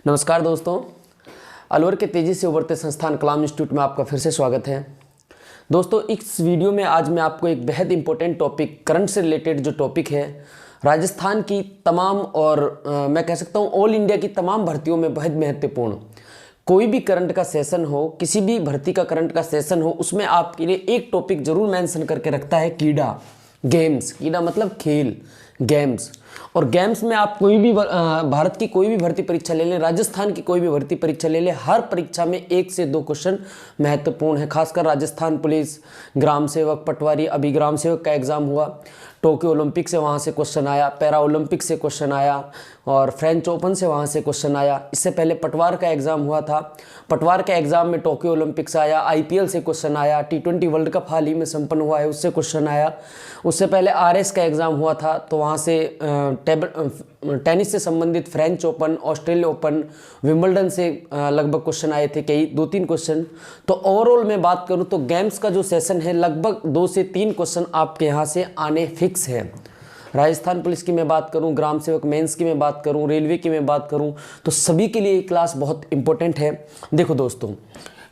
नमस्कार दोस्तों, अलवर के तेज़ी से उभरते संस्थान कलाम इंस्टीट्यूट में आपका फिर से स्वागत है। दोस्तों, इस वीडियो में आज मैं आपको एक बेहद इंपॉर्टेंट टॉपिक, करंट से रिलेटेड जो टॉपिक है, राजस्थान की तमाम और मैं कह सकता हूँ ऑल इंडिया की तमाम भर्तियों में बेहद महत्वपूर्ण, कोई भी करंट का सेशन हो, किसी भी भर्ती का करंट का सेशन हो, उसमें आपके लिए एक टॉपिक जरूर मेंशन करके रखता है कीड़ा, गेम्स। कीड़ा मतलब खेल, गेम्स। और गेम्स में आप कोई भी भारत की कोई भी भर्ती परीक्षा ले लें, राजस्थान की कोई भी भर्ती परीक्षा ले लें, हर परीक्षा में 1 से 2 क्वेश्चन महत्वपूर्ण है। खासकर राजस्थान पुलिस, ग्राम सेवक, पटवारी, अभी ग्राम सेवक का एग्ज़ाम हुआ, टोक्यो ओलंपिक से वहाँ से क्वेश्चन आया, पैरा ओलंपिक से क्वेश्चन आया और फ्रेंच ओपन से वहाँ से क्वेश्चन आया। इससे पहले पटवार का एग्ज़ाम हुआ था, पटवार के एग्ज़ाम में टोक्यो ओलंपिक से आया, आईपीएल से क्वेश्चन आया, T20 वर्ल्ड कप हाल ही में संपन्न हुआ है उससे क्वेश्चन आया। उससे पहले आरएस का एग्ज़ाम हुआ था तो वहाँ से टेनिस से संबंधित French open, Australia open, Wimbledon से लगभग क्वेश्चन आए थे, कई 2-3 क्वेश्चन। तो ओवरऑल मैं बात करूं तो गेम्स का जो सेशन है लगभग 2 से 3 क्वेश्चन आपके यहाँ से आने फिक्स है। राजस्थान पुलिस की मैं बात करूं, ग्राम सेवक मेंस की मैं बात करूं, रेलवे की मैं बात करूं, तो सभी के लिए ये क्लास बहुत इंपॉर्टेंट है। देखो दोस्तों,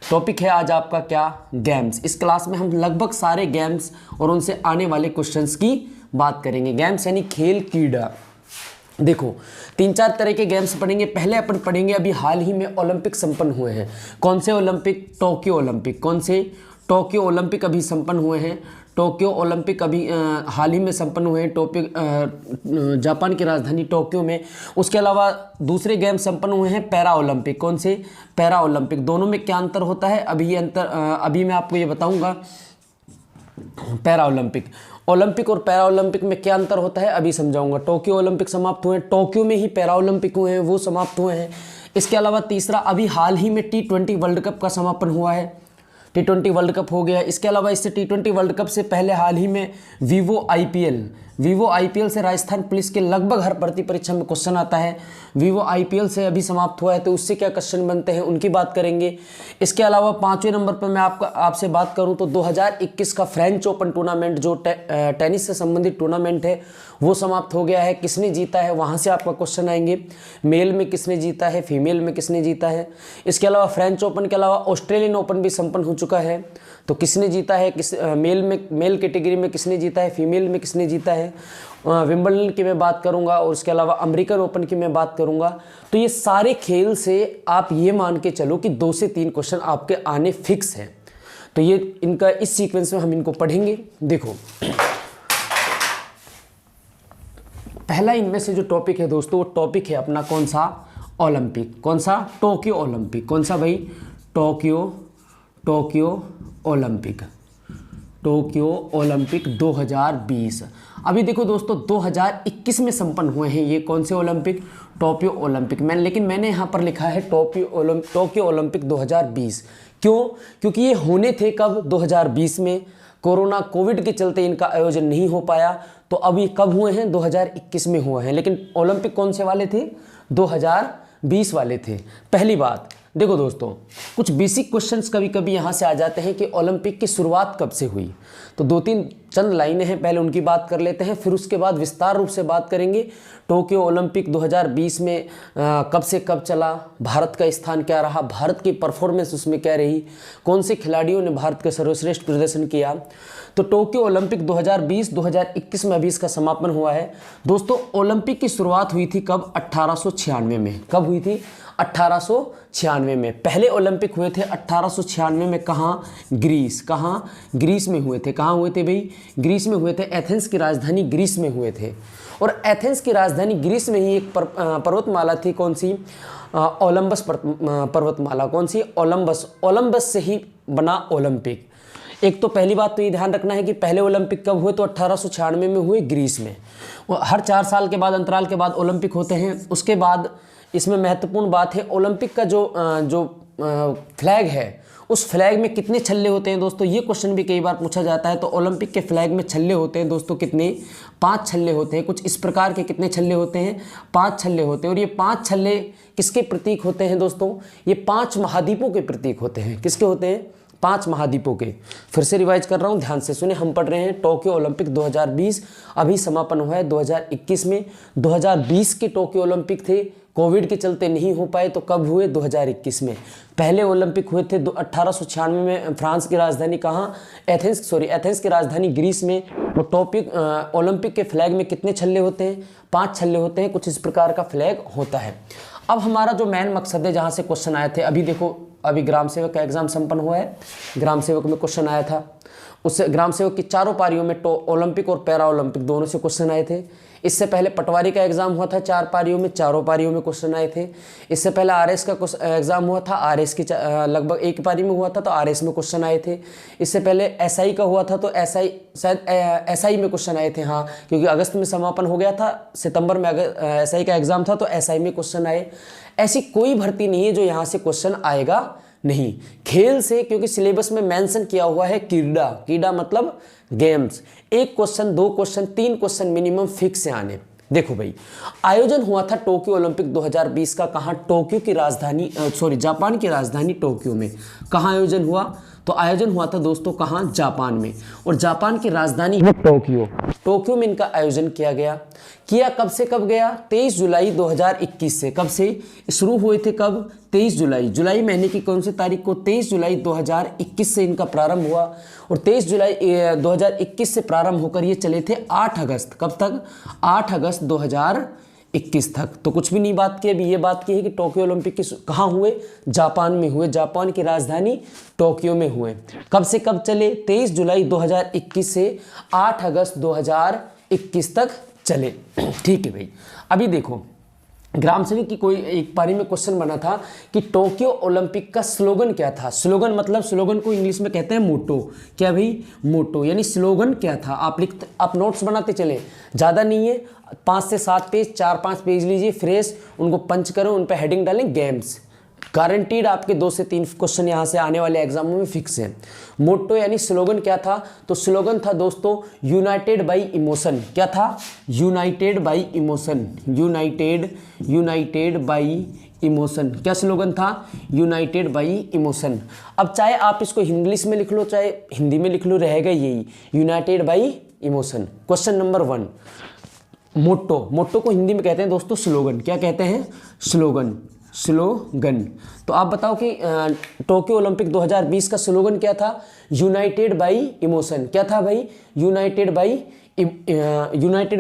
टॉपिक है आज आपका क्या, गेम्स। इस क्लास में हम लगभग सारे गेम्स और उनसे आने वाले क्वेश्चंस की बात करेंगे। गेम्स यानी खेल, कीड़ा। देखो, 3-4 तरह के गेम्स पढ़ेंगे। पहले अपन पढ़ेंगे अभी हाल ही में ओलंपिक संपन्न हुए हैं। कौन से ओलंपिक? Tokyo Olympic. कौन से? टोक्यो ओलंपिक अभी संपन्न हुए हैं। टोक्यो ओलंपिक अभी हाल ही में संपन्न हुए हैं जापान की राजधानी टोक्यो में। उसके अलावा दूसरे गेम संपन्न हुए हैं पैरा ओलंपिक। कौन से? Para Olympic. दोनों में क्या अंतर होता है अभी मैं आपको ये बताऊंगा। पैरा ओलंपिक, ओलंपिक और पैरा ओलंपिक में क्या अंतर होता है अभी समझाऊंगा। टोक्यो ओलंपिक समाप्त हुए हैं, टोक्यो में ही पैरा ओलंपिक हुए हैं, वो समाप्त हुए हैं। इसके अलावा तीसरा, अभी हाल ही में T20 वर्ल्ड कप का समापन हुआ है, T20 वर्ल्ड कप हो गया। इसके अलावा इससे T20 वर्ल्ड कप से पहले हाल ही में वीवो आईपीएल से राजस्थान पुलिस के लगभग हर भर्ती परीक्षा में क्वेश्चन आता है। वीवो आईपीएल से अभी समाप्त हुआ है, तो उससे क्या क्वेश्चन बनते हैं उनकी बात करेंगे। इसके अलावा 5वें नंबर पर मैं आपसे बात करूं तो 2021 का फ्रेंच ओपन टूर्नामेंट, जो टेनिस से संबंधित टूर्नामेंट है, वो समाप्त हो गया है। किसने जीता है वहाँ से आपका क्वेश्चन आएंगे। मेल में किसने जीता है, फीमेल में किसने जीता है। इसके अलावा फ्रेंच ओपन के अलावा ऑस्ट्रेलियन ओपन भी संपन्न हो चुका है, तो किसने जीता है, मेल कैटेगरी में किसने जीता है, फीमेल में किसने जीता है। विंबलडन की मैं बात करूंगा और उसके अलावा अमेरिकन ओपन की मैं बात करूंगा। तो ये सारे खेल से आप ये मान के चलो कि 2 से 3 क्वेश्चन आपके आने फिक्स है। तो ये इनका इस सीक्वेंस में हम इनको पढ़ेंगे। देखो, पहला इनमें से जो टॉपिक है दोस्तों, वो टॉपिक है अपना कौन सा, ओलंपिक। कौन सा? Tokyo Olympic. कौन सा भाई? Tokyo Olympic 2020। अभी देखो दोस्तों, 2021 में संपन्न हुए हैं ये कौन से ओलंपिक, टोक्यो ओलंपिक। लेकिन मैंने यहाँ पर लिखा है टोक्यो ओलंपिक 2020। क्यों? क्योंकि ये होने थे कब, 2020 में। कोविड के चलते इनका आयोजन नहीं हो पाया, तो अभी कब हुए हैं, 2021 में हुए हैं। लेकिन ओलंपिक कौन से वाले थे, 2020 वाले थे। पहली बात देखो दोस्तों, कुछ बेसिक क्वेश्चंस कभी कभी यहाँ से आ जाते हैं कि ओलंपिक की शुरुआत कब से हुई। तो 2-3 चंद लाइनें हैं, पहले उनकी बात कर लेते हैं, फिर उसके बाद विस्तार रूप से बात करेंगे टोक्यो ओलंपिक 2020 में कब से कब चला, भारत का स्थान क्या रहा, भारत की परफॉर्मेंस उसमें क्या रही, कौन से खिलाड़ियों ने भारत का सर्वश्रेष्ठ प्रदर्शन किया। तो टोक्यो ओलंपिक 2021 में अभी इसका समापन हुआ है। दोस्तों, ओलंपिक की शुरुआत हुई थी कब, 1896 में। कब हुई थी? 1896 में। पहले ओलंपिक हुए थे 1896 में। कहाँ? ग्रीस। कहाँ? ग्रीस में हुए थे। कहाँ हुए थे भाई? ग्रीस में हुए थे। एथेंस की राजधानी ग्रीस में हुए थे। और एथेंस की राजधानी ग्रीस में ही एक पर्वतमाला थी। कौन सी? ओलंबस पर्वतमाला। कौन सी? ओलंबस से ही बना ओलंपिक। एक तो पहली बात तो ये ध्यान रखना है कि पहले ओलंपिक कब हुए, तो 1896 में हुए ग्रीस में। हर 4 साल के बाद, अंतराल के बाद ओलंपिक होते हैं। उसके बाद इसमें महत्वपूर्ण बात है, ओलंपिक का जो फ्लैग है, उस फ्लैग में कितने छल्ले होते हैं दोस्तों, ये क्वेश्चन भी कई बार पूछा जाता है। तो ओलंपिक के फ्लैग में छल्ले होते हैं दोस्तों, कितने? 5 छल्ले होते हैं। कुछ इस प्रकार के कितने छल्ले होते हैं? 5 छल्ले होते हैं। और ये 5 छल्ले किसके प्रतीक होते हैं दोस्तों? ये 5 महाद्वीपों के प्रतीक होते हैं। किसके होते हैं? 5 महाद्वीपों के। फिर से रिवाइज कर रहा हूँ, ध्यान से सुने। हम पढ़ रहे हैं टोक्यो ओलंपिक 2020, अभी समापन हुआ है 2021 में। 2020 के टोक्यो ओलंपिक थे कोविड के चलते नहीं हो पाए, तो कब हुए? 2021 में। पहले ओलंपिक हुए थे 1896 में। फ्रांस की राजधानी कहाँ? एथेंस की राजधानी ग्रीस में। वो टॉपिक ओलंपिक के फ्लैग में कितने छल्ले होते हैं? 5 छल्ले होते हैं। कुछ इस प्रकार का फ्लैग होता है। अब हमारा जो मेन मकसद है, जहाँ से क्वेश्चन आए थे, अभी देखो, अभी ग्राम सेवक का एग्जाम संपन्न हुआ है। ग्राम सेवक में क्वेश्चन आया था। उससे ग्राम सेवक की चारों पारियों में ओलंपिक और पैरा ओलंपिक दोनों से क्वेश्चन आए थे। इससे पहले पटवारी का एग्जाम हुआ था 4 पारियों में, चारों पारियों में क्वेश्चन आए थे। इससे पहले आरएस का एग्जाम हुआ था, आरएस की लगभग 1 पारी में हुआ था, तो आरएस में क्वेश्चन आए थे। इससे पहले एसआई का हुआ था, तो एसआई शायद एसआई में क्वेश्चन आए थे, हाँ, क्योंकि अगस्त में समापन हो गया था, सितंबर में एसआई का एग्जाम था, तो एसआई में क्वेश्चन आए। ऐसी कोई भर्ती नहीं है जो यहाँ से क्वेश्चन आएगा नहीं। खेल से, क्योंकि सिलेबस में मेंशन किया हुआ है क्रीड़ा, क्रीड़ा मतलब games. 1 question, 2 question, 3 question minimum fix से आने। देखो भाई, आयोजन हुआ था टोक्यो ओलंपिक 2020 का। कहाँ? टोक्यो की राजधानी, जापान की राजधानी टोक्यो में। कहाँ आयोजन हुआ? तो आयोजन हुआ था दोस्तों कहाँ? जापान में। और जापान की राजधानी है टोक्यो। टोक्यो में इनका आयोजन किया गया। कब से कब गया? 23 जुलाई 2021 से। कब से शुरू हुए थे? कब? 23 जुलाई। जुलाई महीने की कौन सी तारीख को? 23 जुलाई 2021 से इनका प्रारंभ हुआ। और 23 जुलाई 2021 से प्रारंभ होकर ये चले थे 8 अगस्त। कब तक? 8 अगस्त 2021 तक। तो कुछ भी नहीं बात की, अभी ये बात की है कि टोक्यो ओलंपिक की कहाँ हुए? जापान में हुए। जापान की राजधानी टोक्यो में हुए। कब से कब चले? 23 जुलाई 2021 से 8 अगस्त 2021 तक चले। ठीक है भाई। अभी देखो, ग्राम सेवक की कोई एक पारी में क्वेश्चन बना था कि टोक्यो ओलंपिक का स्लोगन क्या था? स्लोगन मतलब, स्लोगन को इंग्लिश में कहते हैं मोटो। क्या भाई? मोटो। यानी स्लोगन क्या था? आप नोट्स बनाते चले, ज़्यादा नहीं है, 5 से 7 पेज, 4-5 पेज लीजिए फ्रेश, उनको पंच करो, उन पर हेडिंग डालें गेम्स। गारंटीड आपके 2 से 3 क्वेश्चन यहाँ से आने वाले एग्जामों में फिक्स है। मोटो यानी स्लोगन क्या था? तो स्लोगन था दोस्तों यूनाइटेड बाई इमोशन। क्या था? United by emotion. United by emotion. क्या स्लोगन था? United by emotion. अब चाहे आप इसको इंग्लिश में लिख लो, चाहे हिंदी में लिख लो, रहेगा यही, United by emotion. Question number 1, मोटो। मोटो को हिंदी में कहते हैं दोस्तों स्लोगन। क्या कहते हैं? स्लोगन। तो आप बताओ कि टोक्यो ओलंपिक 2020 का स्लोगन क्या था? United by emotion. क्या था भाई? United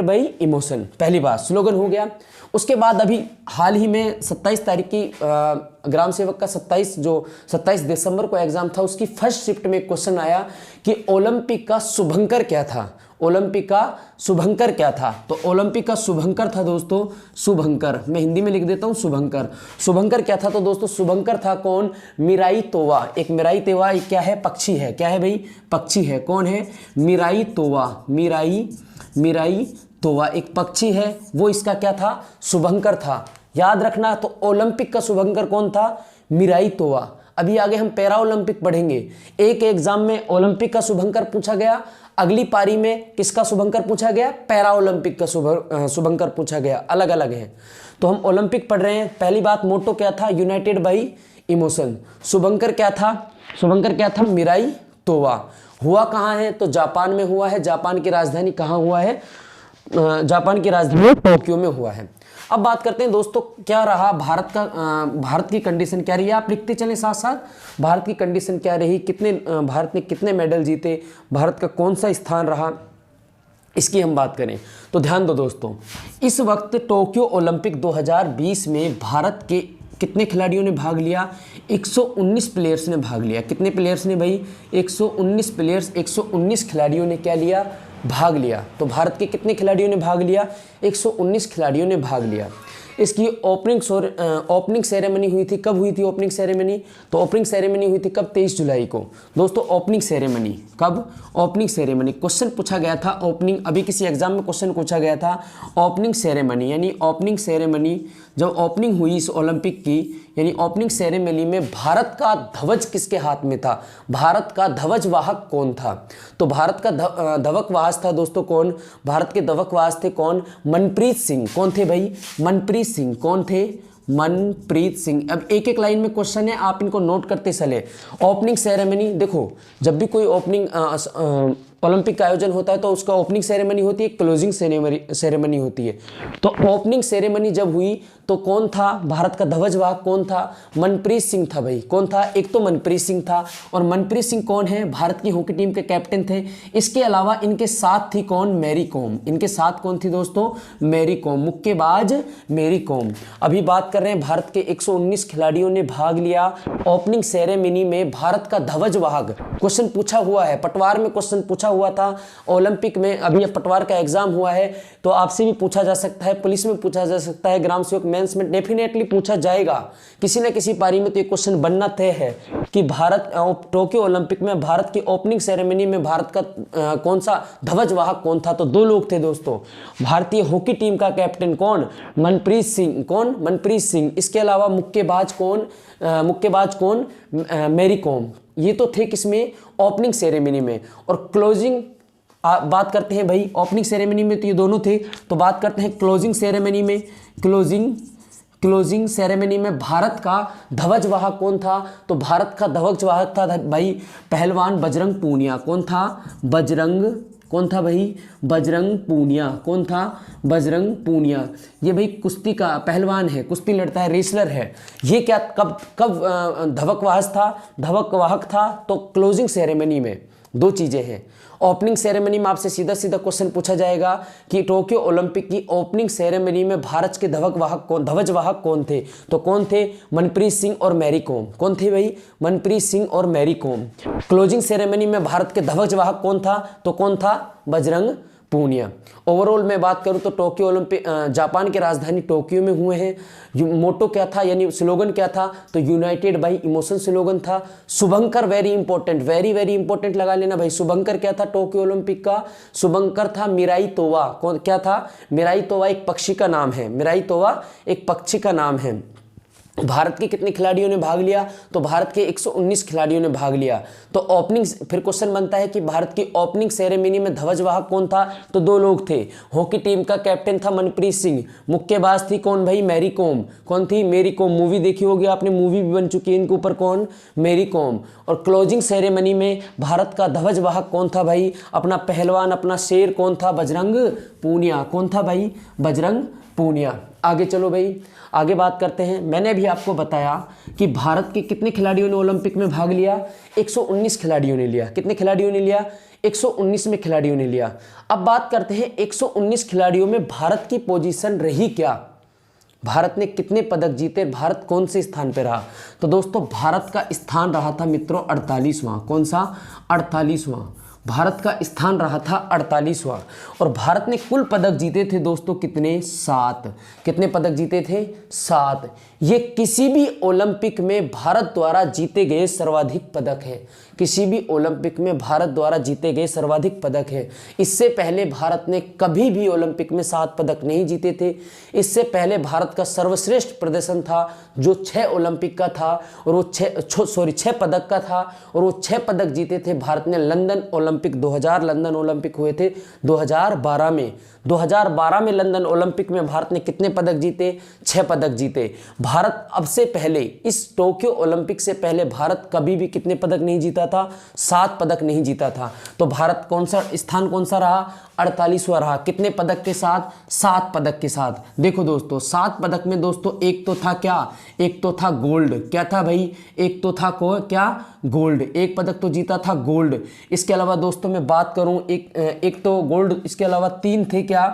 by emotion. पहली बात स्लोगन हो गया। उसके बाद अभी हाल ही में 27 तारीख की ग्राम सेवक का 27 दिसंबर को एग्जाम था, उसकी फर्स्ट शिफ्ट में क्वेश्चन आया कि ओलंपिक का शुभंकर क्या था? ओलंपिक का शुभंकर क्या था? तो ओलंपिक का शुभंकर था दोस्तों शुभंकर। मैं हिंदी में लिख देता हूँ शुभंकर। शुभंकर क्या था? तो दोस्तों शुभंकर था कौन? मिराई तोवा। एक मिराई तोवा क्या है? पक्षी है। क्या है भाई? पक्षी है। कौन है? मिराई तोवा। मिराई तोवा एक पक्षी है, वो इसका क्या था? शुभंकर था। याद रखना। तो ओलंपिक का शुभंकर कौन था? मिराई तोवा। अभी आगे हम पैरा ओलंपिक पढ़ेंगे। एक एग्जाम में ओलंपिक का शुभंकर पूछा गया, अगली पारी में किसका शुभंकर पूछा गया? पैरा ओलंपिक का शुभंकर पूछा गया। अलग अलग है। तो हम ओलंपिक पढ़ रहे हैं। पहली बात, मोटो क्या था? United by emotion. शुभंकर क्या था? शुभंकर क्या था? मिराई तोवा। हुआ कहाँ है? तो जापान में हुआ है। जापान की राजधानी कहाँ हुआ है? जापान की राजधानी टोक्यो में हुआ है। अब बात करते हैं दोस्तों, क्या रहा भारत की कंडीशन क्या रही है? आप लिखते चलें साथ साथ। भारत की कंडीशन क्या रही? भारत ने कितने मेडल जीते? भारत का कौन सा स्थान रहा? इसकी हम बात करें तो ध्यान दो दोस्तों, इस वक्त टोक्यो ओलंपिक 2020 में भारत के कितने खिलाड़ियों ने भाग लिया? 119 प्लेयर्स ने भाग लिया। कितने प्लेयर्स ने भाई? 119 खिलाड़ियों ने क्या लिया? भाग लिया। तो भारत के कितने खिलाड़ियों ने भाग लिया? 119 खिलाड़ियों ने भाग लिया। इसकी ओपनिंग सेरेमनी हुई थी। कब हुई थी ओपनिंग सेरेमनी? तो ओपनिंग सेरेमनी हुई थी कब? 23 जुलाई को। दोस्तों ओपनिंग सेरेमनी कब? ओपनिंग सेरेमनी क्वेश्चन पूछा गया था। ओपनिंग, अभी किसी एग्जाम में क्वेश्चन पूछा गया था ओपनिंग सेरेमनी, यानी ओपनिंग सेरेमनी जब ओपनिंग हुई इस ओलंपिक की, यानी ओपनिंग सेरेमनी में भारत का ध्वज किसके हाथ में था? भारत का ध्वज वाहक कौन था? तो भारत का ध्वज वाहक था दोस्तों कौन? भारत के ध्वज वाहक थे कौन? मनप्रीत सिंह। कौन थे भाई? मनप्रीत सिंह। कौन थे? मनप्रीत सिंह। अब एक एक लाइन में क्वेश्चन है, आप इनको नोट करते चले। ओपनिंग सेरेमनी, देखो जब भी कोई ओलंपिक का आयोजन होता है तो उसका ओपनिंग सेरेमनी होती है, क्लोजिंग सेरेमनी होती है। तो ओपनिंग सेरेमनी जब हुई तो कौन था भारत का ध्वजवाहक, कौन था? मनप्रीत सिंह था भाई। कौन था? एक तो मनप्रीत सिंह था, और मनप्रीत सिंह कौन है? भारत की हॉकी टीम के कैप्टन थे। इसके अलावा इनके साथ थी कौन? मैरी कॉम। इनके साथ कौन थी दोस्तों? मैरी कॉम, मुक्केबाज मैरी कॉम। अभी बात कर रहे हैं भारत के 119 खिलाड़ियों ने भाग लिया ओपनिंग सेरेमनी में। भारत का ध्वजवाहक क्वेश्चन पूछा हुआ है, पटवार में क्वेश्चन पूछा हुआ था ओलंपिक में। अभी पटवार का एग्जाम हुआ है तो आपसे भी पूछा जा सकता है, पुलिस में पूछा जा सकता है, ग्राम सेवक मेंस में डेफिनेटली पूछा जाएगा। किसी न किसी पारी में तो ये क्वेश्चन बनना तय है कि भारत टोक्यो ओलंपिक में भारत की ओपनिंग सेरेमनी में भारत का कौन सा ध्वजवाहक कौन था? तो दो लोग थे दोस्तों। भारतीय हॉकी टीम का कैप्टन कौन? मनप्रीत सिंह। कौन? मनप्रीत सिंह। इसके अलावा मुक्केबाज कौन? मैरी कॉम। ये तो थे किसमें? ओपनिंग सेरेमनी में। और क्लोजिंग बात करते हैं भाई, ओपनिंग सेरेमनी में तो ये दोनों थे, तो बात करते हैं क्लोजिंग सेरेमनी में। क्लोजिंग सेरेमनी में भारत का ध्वजवाहक कौन था? तो भारत का ध्वजवाहक था भाई पहलवान बजरंग पूनिया। कौन था? कौन था भाई? बजरंग पूनिया। कौन था? बजरंग पूनिया। ये भाई कुश्ती का पहलवान है, कुश्ती लड़ता है, रेसलर है। ये क्या कब ध्वजवाहक था? तो क्लोजिंग सेरेमनी में। दो चीजें हैं। ओपनिंग सेरेमनी में आपसे सीधा सीधा क्वेश्चन पूछा जाएगा कि टोक्यो ओलंपिक की ओपनिंग सेरेमनी में भारत के ध्वजवाहक कौन थे? तो कौन थे? मनप्रीत सिंह और मैरी कॉम। कौन थे भाई? मनप्रीत सिंह और मैरी कॉम। क्लोजिंग सेरेमनी में भारत के ध्वजवाहक कौन था? तो कौन था? बजरंग पूनिया। ओवरऑल मैं बात करूं तो टोक्यो ओलंपिक जापान की राजधानी टोक्यो में हुए हैं। मोटो क्या था, यानी स्लोगन क्या था? तो यूनाइटेड बाय इमोशन स्लोगन था। शुभंकर वेरी इंपॉर्टेंट, वेरी इंपॉर्टेंट लगा लेना भाई। शुभंकर क्या था टोक्यो ओलंपिक का? शुभंकर था मिराई तोवा। कौन क्या था? मिराई तोवा एक पक्षी का नाम है। मिराई तोवा एक पक्षी का नाम है। भारत के कितने खिलाड़ियों ने भाग लिया? तो भारत के 119 खिलाड़ियों ने भाग लिया। तो ओपनिंग फिर क्वेश्चन बनता है कि भारत की ओपनिंग सेरेमनी में ध्वजवाहक कौन था? तो दो लोग थे। हॉकी टीम का कैप्टन था मनप्रीत सिंह। मुक्केबाज थी कौन भाई? मैरी कॉम। कौन थी? Mary com. मूवी देखी होगी आपने, मूवी भी बन चुकी है इनके ऊपर। कौन? मैरी कॉम। और क्लोजिंग सेरेमनी में भारत का ध्वजवाहक कौन था भाई? अपना पहलवान, अपना शेर कौन था? बजरंग पूनिया। कौन था भाई? बजरंग पूनिया। आगे चलो भाई, आगे बात करते हैं। मैंने भी आपको बताया कि भारत के कितने खिलाड़ियों ने ओलंपिक में भाग लिया? 119 खिलाड़ियों ने लिया। कितने खिलाड़ियों ने लिया? 119 में खिलाड़ियों ने लिया। अब बात करते हैं 119 खिलाड़ियों में भारत की पोजीशन रही क्या? भारत ने कितने पदक जीते? भारत कौन से स्थान पे रहा? तो दोस्तों भारत का स्थान रहा था मित्रों 48वां। कौन सा? 48वां। भारत का स्थान रहा था 48वां। और भारत ने कुल पदक जीते थे दोस्तों कितने? 7। कितने पदक जीते थे? 7। ये किसी भी ओलंपिक में भारत द्वारा जीते गए सर्वाधिक पदक है। किसी भी ओलंपिक में भारत द्वारा जीते गए सर्वाधिक पदक है। इससे पहले भारत ने कभी भी ओलंपिक में 7 पदक नहीं जीते थे। इससे पहले भारत का सर्वश्रेष्ठ प्रदर्शन था जो 6 ओलंपिक का था, और वो 6 पदक का था, और वो 6 पदक जीते थे भारत ने लंदन ओलंपिक 2000 लंदन ओलंपिक हुए थे 2012 में। 2012 में लंदन ओलंपिक में भारत ने कितने पदक जीते? 6 पदक जीते। भारत अब से पहले, इस टोक्यो ओलंपिक से पहले भारत कभी भी कितने पदक नहीं जीता था? 7 पदक नहीं जीता था। तो भारत कौन सा स्थान कौन सा रहा? 48वां रहा। कितने पदक के साथ? 7 पदक के साथ। देखो दोस्तों 7 पदक में दोस्तों एक तो था क्या? एक तो था गोल्ड। क्या था भाई? एक तो था क्या? गोल्ड। एक पदक तो जीता था गोल्ड। इसके अलावा दोस्तों मैं बात करूं एक तो गोल्ड, इसके अलावा 3 थे क्या?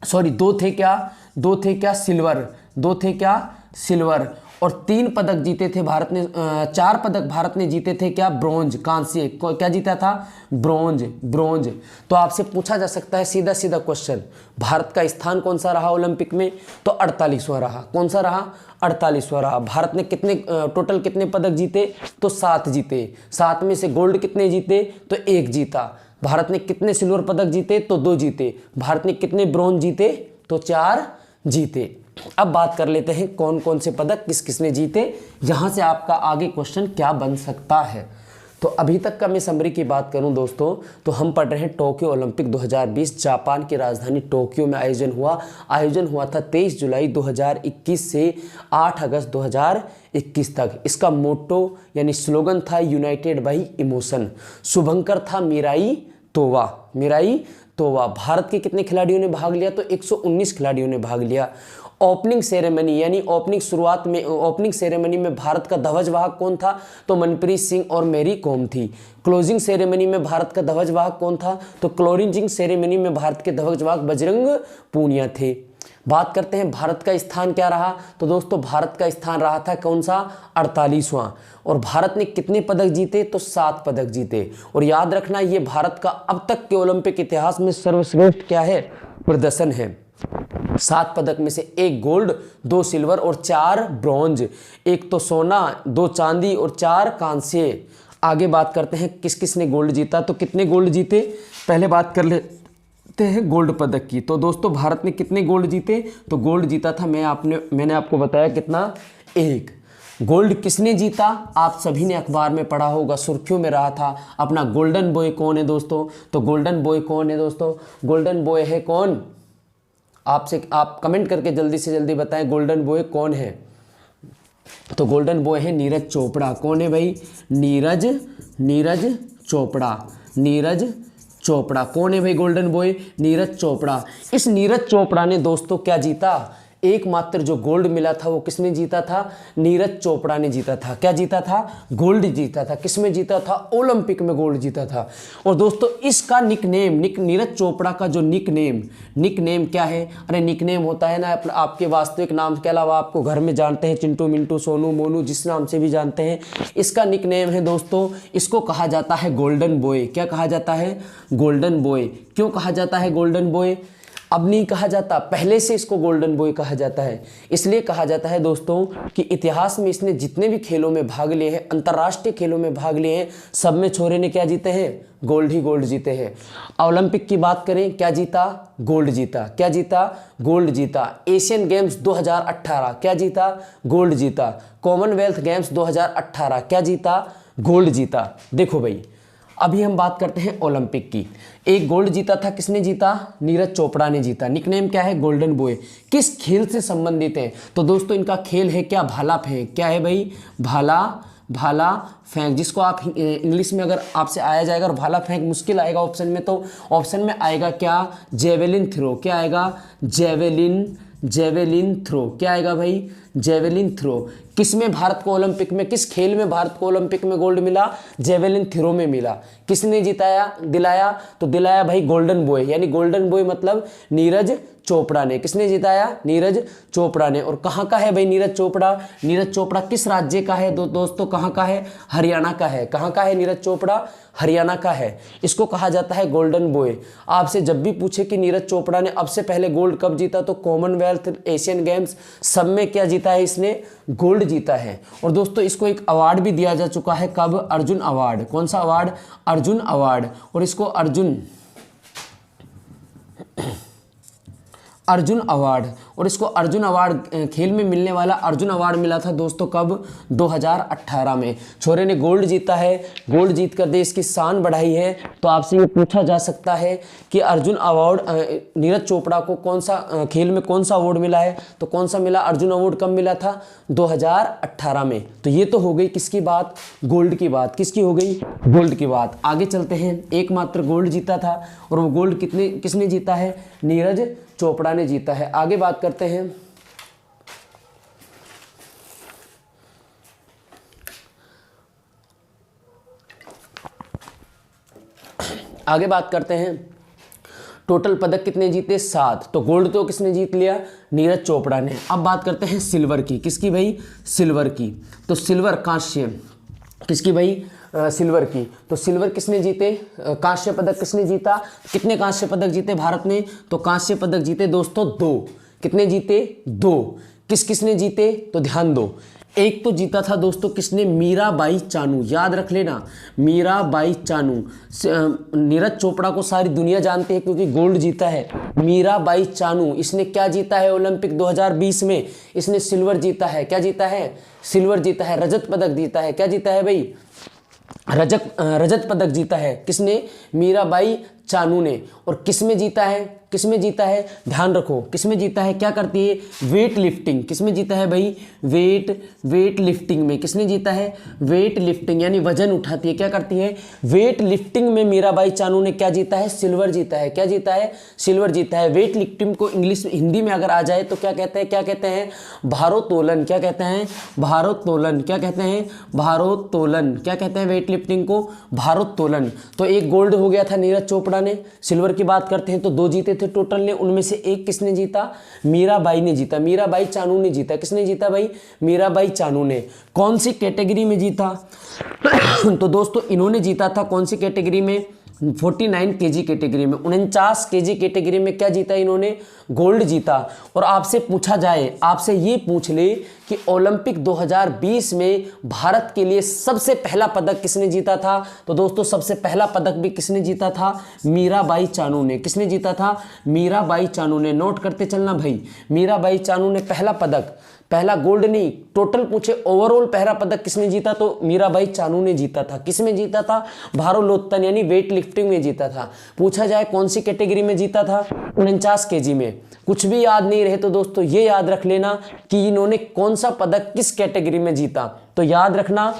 सॉरी 2 थे क्या? 2 थे क्या? सिल्वर। 2 थे क्या? सिल्वर। और 3 पदक जीते थे भारत ने, 4 पदक भारत ने जीते थे क्या? ब्रॉन्ज, कांस्य। क्या जीता था? ब्रॉन्ज। तो आपसे पूछा जा सकता है सीधा सीधा क्वेश्चन, भारत का स्थान कौन सा रहा ओलंपिक में? तो 48वां रहा। कौन सा रहा? 48वां रहा। भारत ने टोटल कितने पदक जीते? तो 7 जीते। 7 में से गोल्ड कितने जीते? तो 1 जीता। भारत ने कितने सिल्वर पदक जीते? तो 2 जीते। भारत ने कितने ब्रॉन्ज जीते? तो 4 जीते। अब बात कर लेते हैं कौन कौन से पदक किस किस ने जीते, यहां से आपका आगे क्वेश्चन क्या बन सकता है। तो अभी तक का मैं समरी की बात करूं दोस्तों, तो हम पढ़ रहे हैं टोक्यो ओलंपिक 2020 जापान की राजधानी टोक्यो में आयोजन हुआ था 23 जुलाई 2021 से 8 अगस्त 2021 तक। इसका मोटो यानी स्लोगन था यूनाइटेड बाई इमोशन। शुभंकर था मिराई तोवा। भारत के कितने खिलाड़ियों ने भाग लिया? तो 119 खिलाड़ियों ने भाग लिया। ओपनिंग सेरेमनी में भारत का ध्वजवाहक कौन था? तो मनप्रीत सिंह और मैरी कॉम थी। क्लोजिंग सेरेमनी में भारत का ध्वजवाहक कौन था? तो क्लोजिंग सेरेमनी में भारत के ध्वजवाहक बजरंग पूनिया थे। बात करते हैं भारत का स्थान क्या रहा? तो दोस्तों भारत का स्थान रहा था कौन सा? 48वां। और भारत ने कितने पदक जीते? तो 7 पदक जीते। और याद रखना ये भारत का अब तक के ओलंपिक इतिहास में सर्वश्रेष्ठ क्या है? प्रदर्शन है। 7 पदक में से 1 गोल्ड, 2 सिल्वर और 4 ब्रॉन्ज, 1 तो सोना, 2 चांदी और 4 कांस्य। आगे बात करते हैं किस किस ने गोल्ड जीता। तो कितने गोल्ड जीते? पहले बात कर लेते हैं गोल्ड पदक की। तो दोस्तों भारत ने कितने गोल्ड जीते? तो गोल्ड जीता था मैंने आपको बताया कितना? 1। गोल्ड किसने जीता? आप सभी ने अखबार में पढ़ा होगा, सुर्खियों में रहा था। अपना गोल्डन बॉय कौन है दोस्तों? तो गोल्डन बॉय कौन है दोस्तों? गोल्डन बॉय है कौन? आप कमेंट करके जल्दी से जल्दी बताएं गोल्डन बॉय कौन है। तो गोल्डन बॉय है नीरज चोपड़ा। कौन है भाई? नीरज चोपड़ा। कौन है भाई गोल्डन बॉय? नीरज चोपड़ा। इस नीरज चोपड़ा ने दोस्तों क्या जीता? एकमात्र जो गोल्ड मिला था वो किसने जीता था? नीरज चोपड़ा ने जीता था। क्या जीता था? गोल्ड जीता था। किसमें जीता था? ओलंपिक में गोल्ड जीता था। और दोस्तों इसका नीरज चोपड़ा का जो निकनेम क्या है? अरे निकनेम होता है ना आपके वास्तविक नाम के अलावा आपको घर में जानते हैं चिंटू मिंटू सोनू मोनू जिस नाम से भी जानते हैं। इसका निकनेम है दोस्तों, इसको कहा जाता है गोल्डन बॉय। क्या कहा जाता है? Golden boy. क्यों कहा जाता है गोल्डन बॉय? अब नहीं कहा जाता, पहले से इसको गोल्डन बॉय कहा जाता है। इसलिए कहा जाता है दोस्तों कि इतिहास में इसने जितने भी खेलों में भाग लिए हैं, अंतर्राष्ट्रीय खेलों में भाग लिए हैं, सब में छोरे ने क्या जीते हैं? गोल्ड ही गोल्ड जीते हैं। ओलंपिक की बात करें, क्या जीता? गोल्ड जीता। क्या जीता? गोल्ड जीता। एशियन गेम्स 2018 क्या जीता? गोल्ड जीता। कॉमनवेल्थ गेम्स 2018 क्या जीता? गोल्ड जीता। देखो भाई अभी हम बात करते हैं ओलंपिक की। 1 गोल्ड जीता था, किसने जीता? नीरज चोपड़ा ने जीता। निकनेम क्या है? Golden boy. किस खेल से संबंधित है? तो दोस्तों इनका खेल है क्या? भाला फेंक। क्या है भाई? भाला फेंक, जिसको आप इंग्लिश में अगर आपसे आया जाएगा और भाला फेंक मुश्किल आएगा ऑप्शन में, तो ऑप्शन में आएगा क्या? Javelin throw. क्या आएगा? Javelin throw. क्या आएगा भाई? Javelin throw. किसमें भारत को ओलंपिक में, किस खेल में भारत को ओलंपिक में गोल्ड मिला? जेवेलिन थ्रो में मिला। किसने दिलाया? तो दिलाया भाई गोल्डन बॉय, यानी गोल्डन बॉय मतलब नीरज चोपड़ा ने। किसने जिताया? नीरज चोपड़ा ने। और कहाँ का है भाई नीरज चोपड़ा? नीरज चोपड़ा किस राज्य का है दोस्तों? कहाँ का है? हरियाणा का है। कहाँ का है नीरज चोपड़ा? हरियाणा का है। इसको कहा जाता है गोल्डन बॉय। आपसे जब भी पूछे कि नीरज चोपड़ा ने अब से पहले गोल्ड कब जीता, तो कॉमनवेल्थ, एशियन गेम्स सब में क्या जीता है इसने? गोल्ड जीता है। और दोस्तों इसको एक अवार्ड भी दिया जा चुका है। कब? अर्जुन अवार्ड। कौन सा अवार्ड? अर्जुन अवार्ड। और इसको अर्जुन अवार्ड खेल में मिलने वाला अर्जुन अवार्ड मिला था दोस्तों कब? 2018 में। छोरे ने गोल्ड जीता है, गोल्ड जीतकर देश की शान बढ़ाई है। तो आपसे ये पूछा जा सकता है कि अर्जुन अवार्ड नीरज चोपड़ा को कौन सा खेल में कौन सा अवार्ड मिला है? तो कौन सा मिला? अर्जुन अवार्ड कब मिला था? 2018 में। तो ये तो हो गई किसकी बात? गोल्ड की बात। किसकी हो गई? गोल्ड की बात। आगे चलते हैं। एकमात्र गोल्ड जीता था और वो गोल्ड किसने जीता है? नीरज चोपड़ा ने जीता है। आगे बात करते हैं। टोटल पदक कितने जीते? 7। तो गोल्ड तो किसने जीत लिया? नीरज चोपड़ा ने। अब बात करते हैं सिल्वर की। किसकी भाई? सिल्वर की। तो सिल्वर कांस्य किसकी भाई? सिल्वर की। तो सिल्वर किसने जीते? कांस्य पदक किसने जीता? कितने कांस्य पदक जीते भारत ने? तो कांस्य पदक जीते दोस्तों 2। कितने जीते? 2। किसने जीते? तो ध्यान दो। एक तो जीता था दोस्तों किसने? मीराबाई चानू। याद रख लेना, मीराबाई चानू। नीरज चोपड़ा को सारी दुनिया जानती है क्योंकि गोल्ड जीता है। मीराबाई चानू, इसने क्या जीता है ओलंपिक 2020 में? इसने सिल्वर जीता है। क्या जीता है? सिल्वर जीता है। रजत पदक जीता है। क्या जीता है भाई? रजत पदक जीता है। किसने? मीराबाई चानू ने। और किसमें जीता है? किसमें जीता है? ध्यान रखो, किसमें जीता है? क्या करती है? Weight lifting. किसमें जीता है भाई? वेट लिफ्टिंग में। किसने जीता है? वेट लिफ्टिंग, यानी वजन उठाती है। क्या करती है? वेट लिफ्टिंग में मीराबाई चानू ने क्या जीता है? सिल्वर जीता है। क्या जीता है? सिल्वर जीता है। वेट लिफ्टिंग को इंग्लिश हिंदी में अगर आ जाए तो क्या कहते हैं? क्या कहते हैं? भारोत्तोलन। क्या कहते हैं? भारोत्तोलन। क्या कहते हैं? भारोत्तोलन। क्या कहते हैं वेट लिफ्टिंग को? भारोत्तोलन। तो एक गोल्ड हो गया था नीरज चोपड़ा ने। सिल्वर की बात करते हैं तो 2 जीते थे टोटल ने, उनमें से एक किसने जीता? मीराबाई ने जीता। मीराबाई चानू ने जीता। किसने जीता भाई? मीराबाई चानू ने। कौन सी कैटेगरी में जीता? तो दोस्तों इन्होंने जीता था कौन सी कैटेगरी में? 49 केजी कैटेगरी में। 49 केजी कैटेगरी में क्या जीता इन्होंने? गोल्ड जीता। और आपसे पूछा जाए, आपसे ये पूछ ले कि ओलंपिक 2020 में भारत के लिए सबसे पहला पदक किसने जीता था? तो दोस्तों सबसे पहला पदक भी किसने जीता था? मीराबाई चानू ने। किसने जीता था? मीराबाई चानू ने। नोट करते चलना भाई, मीराबाई चानू ने पहला पदक, पहला गोल्ड नहीं, टोटल पूछे ओवरऑल पहला पदक किसने जीता? तो मीराबाई चानू ने जीता था। किसमें जीता था? भारोत्तोलन यानी वेट लिफ्टिंग में जीता था। पूछा जाए कौन सी कैटेगरी में जीता था? 49 केजी में। कुछ भी याद नहीं रहे तो दोस्तों ये याद रख लेना कि इन्होंने कौन सा पदक किस कैटेगरी में जीता। तो याद रखना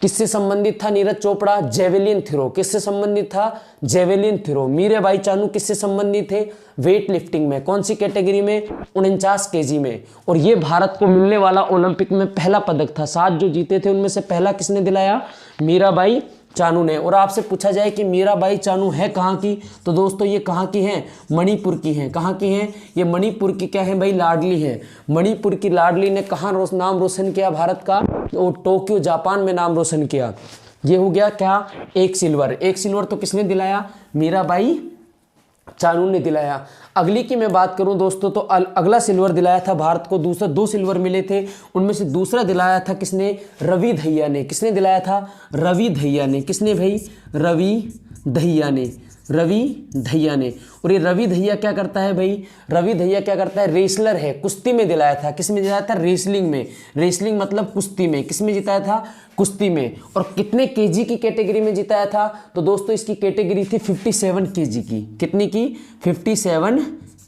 किससे संबंधित था नीरज चोपड़ा? Javelin throw. किससे संबंधित था? Javelin throw. मीराबाई चानू किससे संबंधित थे? वेट लिफ्टिंग में। कौन सी कैटेगरी में? 49 केजी में। और ये भारत को मिलने वाला ओलंपिक में पहला पदक था। 7 जो जीते थे उनमें से पहला किसने दिलाया? मीराबाई चानू ने। और आपसे पूछा जाए कि मीराबाई चानू है कहाँ की? तो दोस्तों ये कहाँ की हैं? मणिपुर की हैं। कहाँ की हैं? ये मणिपुर की क्या है भाई? लाडली है। मणिपुर की लाडली ने कहाँ नाम रोशन किया भारत का? तो टोक्यो जापान में नाम रोशन किया। ये हो गया क्या? एक सिल्वर। एक सिल्वर तो किसने दिलाया? मीराबाई चानू ने दिलाया। अगली की मैं बात करूं दोस्तों तो अगला सिल्वर दिलाया था भारत को, दूसरा 2 सिल्वर मिले थे, उनमें से दूसरा दिलाया था किसने? रवि दहिया ने। किसने दिलाया था? रवि दहिया ने। किसने भाई? रवि दहिया ने। रवि दहिया ने। और ये रवि दहिया क्या करता है भाई? रवि दहिया क्या करता है? रेसलर है। कुश्ती में दिलाया था। किस में दिलाया था? रेसलिंग में। रेसलिंग मतलब कुश्ती में। किस में जिताया था? कुश्ती में। और कितने केजी की कैटेगरी में जिताया था? तो दोस्तों इसकी कैटेगरी थी 57 केजी की। कितनी की? 57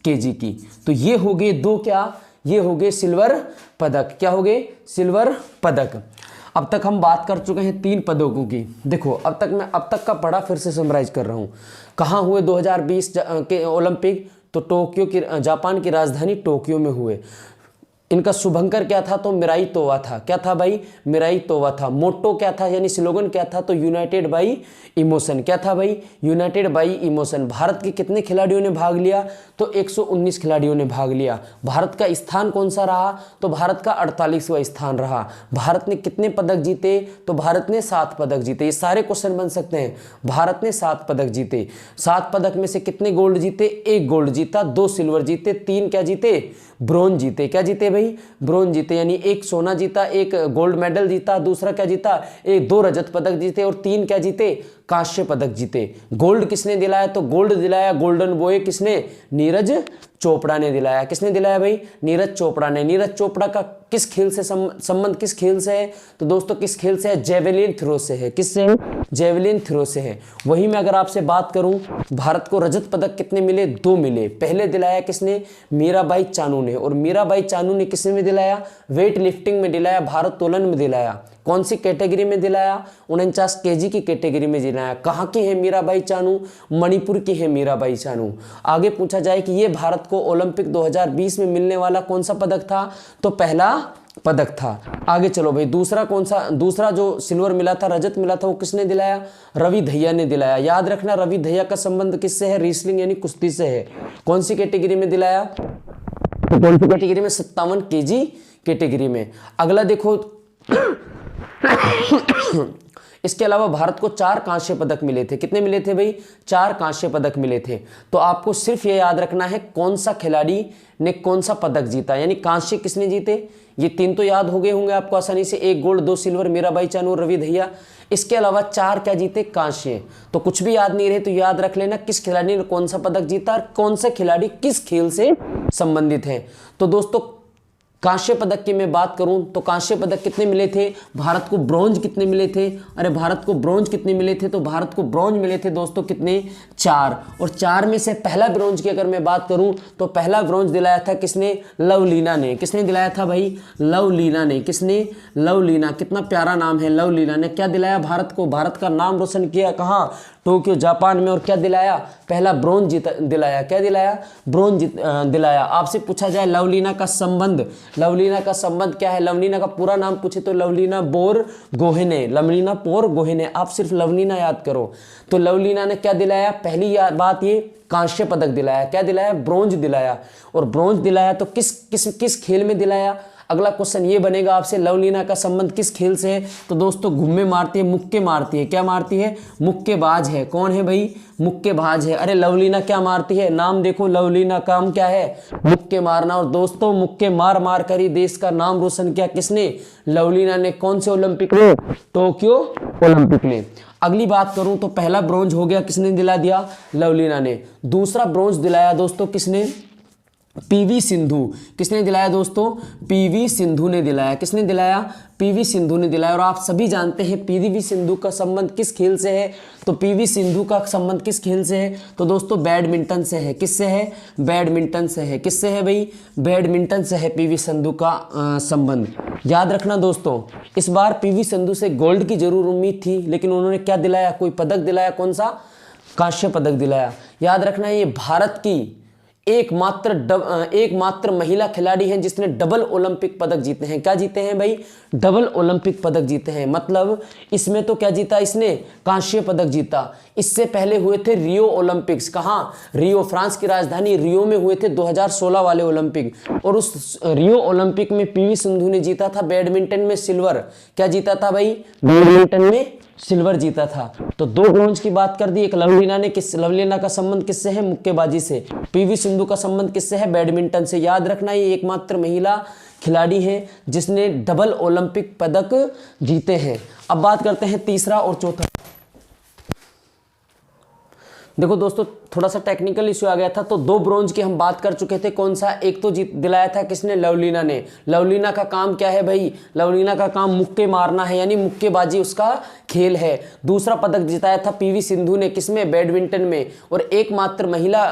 केजी की। तो ये हो गए 2 क्या? ये हो गए सिल्वर पदक। क्या हो गए? सिल्वर पदक। अब तक हम बात कर चुके हैं 3 पदकों की। देखो अब तक का पढ़ा फिर से समराइज कर रहा हूँ। कहाँ हुए 2020 के ओलंपिक? तो टोक्यो की, जापान की राजधानी टोक्यो में हुए। इनका शुभंकर क्या था? तो मिराई तोवा था। क्या था भाई? मिराई तोवा था। मोटो क्या था यानी स्लोगन क्या था? तो यूनाइटेड बाई इमोशन। क्या था भाई? United by emotion. भारत के कितने खिलाड़ियों ने भाग लिया? तो 119 खिलाड़ियों ने भाग लिया। भारत का स्थान कौन सा रहा? तो भारत का 48वां स्थान रहा। भारत ने कितने पदक जीते? तो भारत ने 7 पदक जीते। ये सारे क्वेश्चन बन सकते हैं। भारत ने 7 पदक जीते। 7 पदक में से कितने गोल्ड जीते? 1 गोल्ड जीता, 2 सिल्वर जीते, 3 क्या जीते? ब्रोंज जीते। क्या जीते भाई? ब्रोंज जीते। यानी 1 सोना जीता, 1 गोल्ड मेडल जीता, दूसरा क्या जीता? 2 रजत पदक जीते और 3 क्या जीते? कांस्य पदक जीते। गोल्ड किसने दिलाया? तो गोल्ड दिलाया, गोल्डन बॉय किसने? नीरज चोपड़ा ने दिलाया। किसने दिलाया भाई? नीरज चोपड़ा ने। नीरज चोपड़ा का किस खेल से संबंध किस खेल से है? तो दोस्तों किस खेल से है? जेवेलिन थ्रो से है। किससे है? जेवेलिन थ्रो से है। वही मैं अगर आपसे बात करूं, भारत को रजत पदक कितने मिले? 2 मिले। पहले दिलाया किसने? मीराबाई चानू ने। और मीराबाई चानू ने किसने में दिलाया? वेट लिफ्टिंग में दिलाया, भारोत्तोलन में दिलाया। कौन सी कैटेगरी में दिलाया? 49 केजी की कैटेगरी में दिलाया। कहाँ की है मीराबाई चानू? मणिपुर की है मीराबाई चानू। आगे पूछा जाए कि ये भारत को ओलंपिक 2020 में मिलने वाला कौन सा पदक था? तो पहला पदक था। आगे चलो भाई, दूसरा कौन सा? दूसरा जो सिल्वर मिला था, रजत मिला था, वो किसने दिलाया? रवि दहिया ने दिलाया। याद रखना रवि दहिया का संबंध किससे है? रेसलिंग यानी कुश्ती से है। कौन सी कैटेगरी में दिलाया? तो कौन सी कैटेगरी में? 57 केजी कैटेगरी में। अगला देखो इसके अलावा भारत को 4 कांस्य पदक मिले थे। कितने मिले थे भाई? 4 कांस्य पदक मिले थे। तो आपको सिर्फ ये याद रखना है कौन सा खिलाड़ी ने कौन सा पदक जीता, यानी कांस्य किसने जीते। ये 3 तो याद हो गए होंगे आपको आसानी से। 1 गोल्ड, 2 सिल्वर, मीराबाई चानू, रवि दहिया। इसके अलावा 4 क्या जीते? कांस्य। तो कुछ भी याद नहीं रहे तो याद रख लेना किस खिलाड़ी ने कौन सा पदक जीता और कौन सा खिलाड़ी किस खेल से संबंधित है। तो दोस्तों कांस्य पदक की मैं बात करूं तो कांस्य पदक कितने मिले थे, भारत को ब्रॉन्ज कितने मिले थे, अरे भारत को ब्रॉन्ज कितने मिले थे, तो भारत को ब्रॉन्ज मिले थे दोस्तों कितने, 4। और 4 में से पहला ब्रॉन्ज की अगर मैं बात करूं तो पहला ब्रॉन्ज दिलाया था किसने, लवलीना ने। किसने दिलाया था भाई, लवलीना ने। किसने, लवलीना। कितना प्यारा नाम है, लवलीना ने क्या दिलाया भारत को, भारत का नाम रोशन किया कहाँ, टोक्यो जापान में। और क्या दिलाया, पहला ब्रॉन्ज दिलाया। क्या दिलाया, ब्रॉन्ज दिलाया। आपसे पूछा जाए लवलीना का संबंध, लवलीना का संबंध क्या है, लवलीना का पूरा नाम पूछे तो लवलीना बोरगोहेने, लवलीना बोरगोहेने। आप सिर्फ लवलीना याद करो। तो लवलीना ने क्या दिलाया, पहली बात ये कांस्य पदक दिलाया। क्या दिलाया, ब्रॉन्ज दिलाया। और ब्रॉन्ज दिलाया तो किस किस किस खेल में दिलाया। अगला क्वेश्चन ये बनेगा आपसे, लवलीना का संबंध किस खेल से है, तो दोस्तों घुम्मे मारती है, मुक्के मारती है। क्या मारती है, मुक्केबाज है। कौन है भाई, मुक्केबाज है। अरे लवलीना क्या मारती है, नाम देखो, लवलीना काम क्या है, मुक्के मारना। और दोस्तों मुक्के मार मार कर ही देश का नाम रोशन किया किसने, लवलीना ने। कौन से ओलंपिक में, टोक्यो ओलंपिक में। अगली बात करूं तो पहला ब्रॉन्ज हो गया, किसने दिला दिया, लवलीना ने। दूसरा ब्रॉन्ज दिलाया दोस्तों किसने, पीवी सिंधु। किसने दिलाया दोस्तों, पीवी सिंधु ने दिलाया। किसने दिलाया, पीवी सिंधु ने दिलाया। और आप सभी जानते हैं पीवी सिंधु का संबंध किस खेल से है, तो पीवी सिंधु का संबंध किस खेल से है, तो दोस्तों बैडमिंटन से है। किससे है, बैडमिंटन से है। किससे है भाई, बैडमिंटन से है पीवी सिंधु का संबंध। याद रखना दोस्तों, इस बार पीवी सिंधु से गोल्ड की जरूर उम्मीद थी, लेकिन उन्होंने क्या दिलाया, कोई पदक दिलाया। कौन सा, कांस्य पदक दिलाया। याद रखना ये भारत की एकमात्र महिला खिलाड़ी हैं जिसने डबल ओलंपिक पदक जीते हैं। क्या जीते हैं भाई, डबल ओलंपिक पदक जीते हैं। मतलब इसमें तो क्या जीता इसने, कांस्य पदक जीता। इससे पहले हुए थे रियो ओलंपिक्स। कहाँ, रियो, फ्रांस की राजधानी रियो में हुए थे 2016 वाले ओलंपिक। और उस रियो ओलंपिक में पीवी सिंधु ने जीता था बैडमिंटन में सिल्वर। क्या जीता था भाई, बैडमिंटन में सिल्वर जीता था। तो 2 ब्रॉन्ज की बात कर दी। एक लवलीना ने, लवलीना का संबंध किससे है, मुक्केबाजी से। पीवी सिंधु का संबंध किससे है, बैडमिंटन से। याद रखना ये एकमात्र महिला खिलाड़ी है जिसने डबल ओलंपिक पदक जीते हैं। अब बात करते हैं तीसरा और चौथा। देखो दोस्तों थोड़ा सा टेक्निकल इश्यू आ गया था। तो 2 ब्रॉन्ज की हम बात कर चुके थे। कौन सा, एक तो जीत दिलाया था किसने, लवलीना ने। लवलीना का काम क्या है भाई, लवलीना का काम मुक्के मारना है, यानी मुक्केबाजी उसका खेल है। दूसरा पदक जिताया था पीवी सिंधु ने, किसमें, बैडमिंटन में। और एकमात्र महिला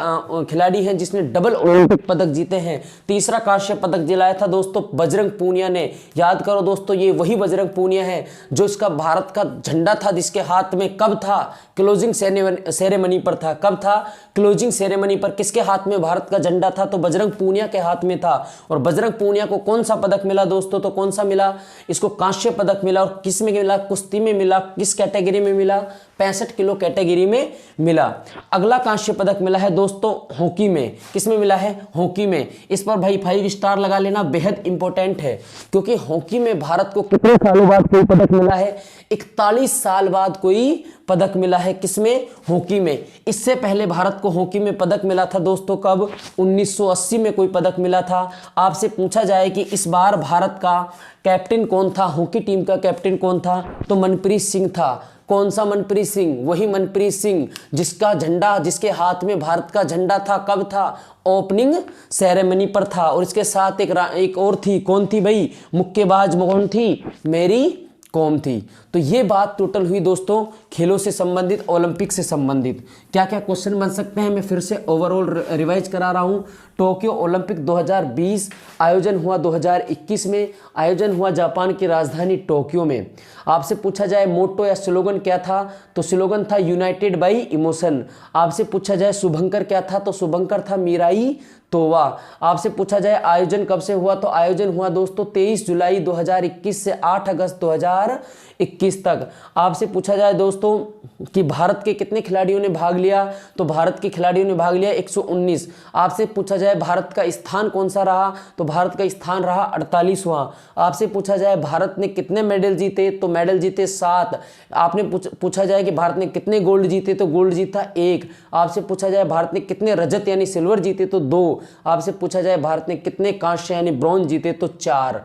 खिलाड़ी है जिसने डबल ओलंपिक पदक जीते हैं। तीसरा कांस्य पदक दिलाया था दोस्तों बजरंग पूनिया ने। याद करो दोस्तों, ये वही बजरंग पूनिया है जो इसका भारत का झंडा था, जिसके हाथ में कब था, क्लोजिंग सेरेमनी पर था। कब था, क्लोजिंग सेरेमनी पर। किसके हाथ में भारत का झंडा था, तो बजरंग पूनिया के हाथ में था। और बजरंग पूनिया को कौन सा पदक मिला दोस्तों, तो कौन सा मिला, इसको कांस्य पदक मिला। और किस में मिला, कुश्ती में मिला। किस कैटेगरी में मिला, 65 किलो कैटेगरी में मिला। अगला कांस्य पदक मिला है दोस्तों हॉकी में। किसमें मिला है, हॉकी में। इस पर भाई 5 स्टार लगा लेना, बेहद इंपॉर्टेंट है। क्योंकि हॉकी में भारत को कितने सालों बाद कोई पदक मिला है, 41 साल बाद कोई पदक मिला है। किसमें, हॉकी में। इससे पहले भारत को हॉकी में पदक मिला था दोस्तों कब, 1980 में कोई पदक मिला था। आपसे पूछा जाए कि इस बार भारत का कैप्टन कौन था, हॉकी टीम का कैप्टन कौन था, तो मनप्रीत सिंह था। कौन सा मनप्रीत सिंह, वही मनप्रीत सिंह जिसका झंडा, जिसके हाथ में भारत का झंडा था। कब था, ओपनिंग सेरेमनी पर था। और इसके साथ एक और थी, कौन थी भाई, मुक्केबाज कौन थी, मेरी कॉम थी। तो ये बात टोटल हुई दोस्तों खेलों से संबंधित, ओलंपिक से संबंधित। क्या क्या क्वेश्चन बन सकते हैं, मैं फिर से ओवरऑल रिवाइज करा रहा हूँ। टोक्यो ओलंपिक 2020 आयोजन हुआ 2021 में, आयोजन हुआ जापान की राजधानी टोक्यो में। आपसे पूछा जाए मोटो या स्लोगन क्या था, तो स्लोगन था यूनाइटेड बाई इमोशन। आपसे पूछा जाए शुभंकर क्या था, तो शुभंकर था मीराई तोवा। आपसे पूछा जाए आयोजन कब से हुआ, तो आयोजन हुआ दोस्तों 23 जुलाई 2021 से 8 अगस्त 2021 तक। आपसे पूछा जाए दोस्तों कि भारत के कितने खिलाड़ियों ने भाग लिया, तो भारत के खिलाड़ियों ने भाग लिया 119। आपसे पूछा जाए भारत का स्थान कौन सा रहा, तो भारत का स्थान रहा 48वां। आपसे पूछा जाए भारत ने कितने मेडल जीते, तो मेडल जीते 7। आपने पूछा जाए कि भारत ने कितने गोल्ड जीते, तो गोल्ड जीता 1। आपसे पूछा जाए भारत ने कितने रजत यानी सिल्वर जीते, तो 2। आपसे पूछा जाए भारत ने कितने कांस्य यानी ब्रॉन्ज जीते, तो 4।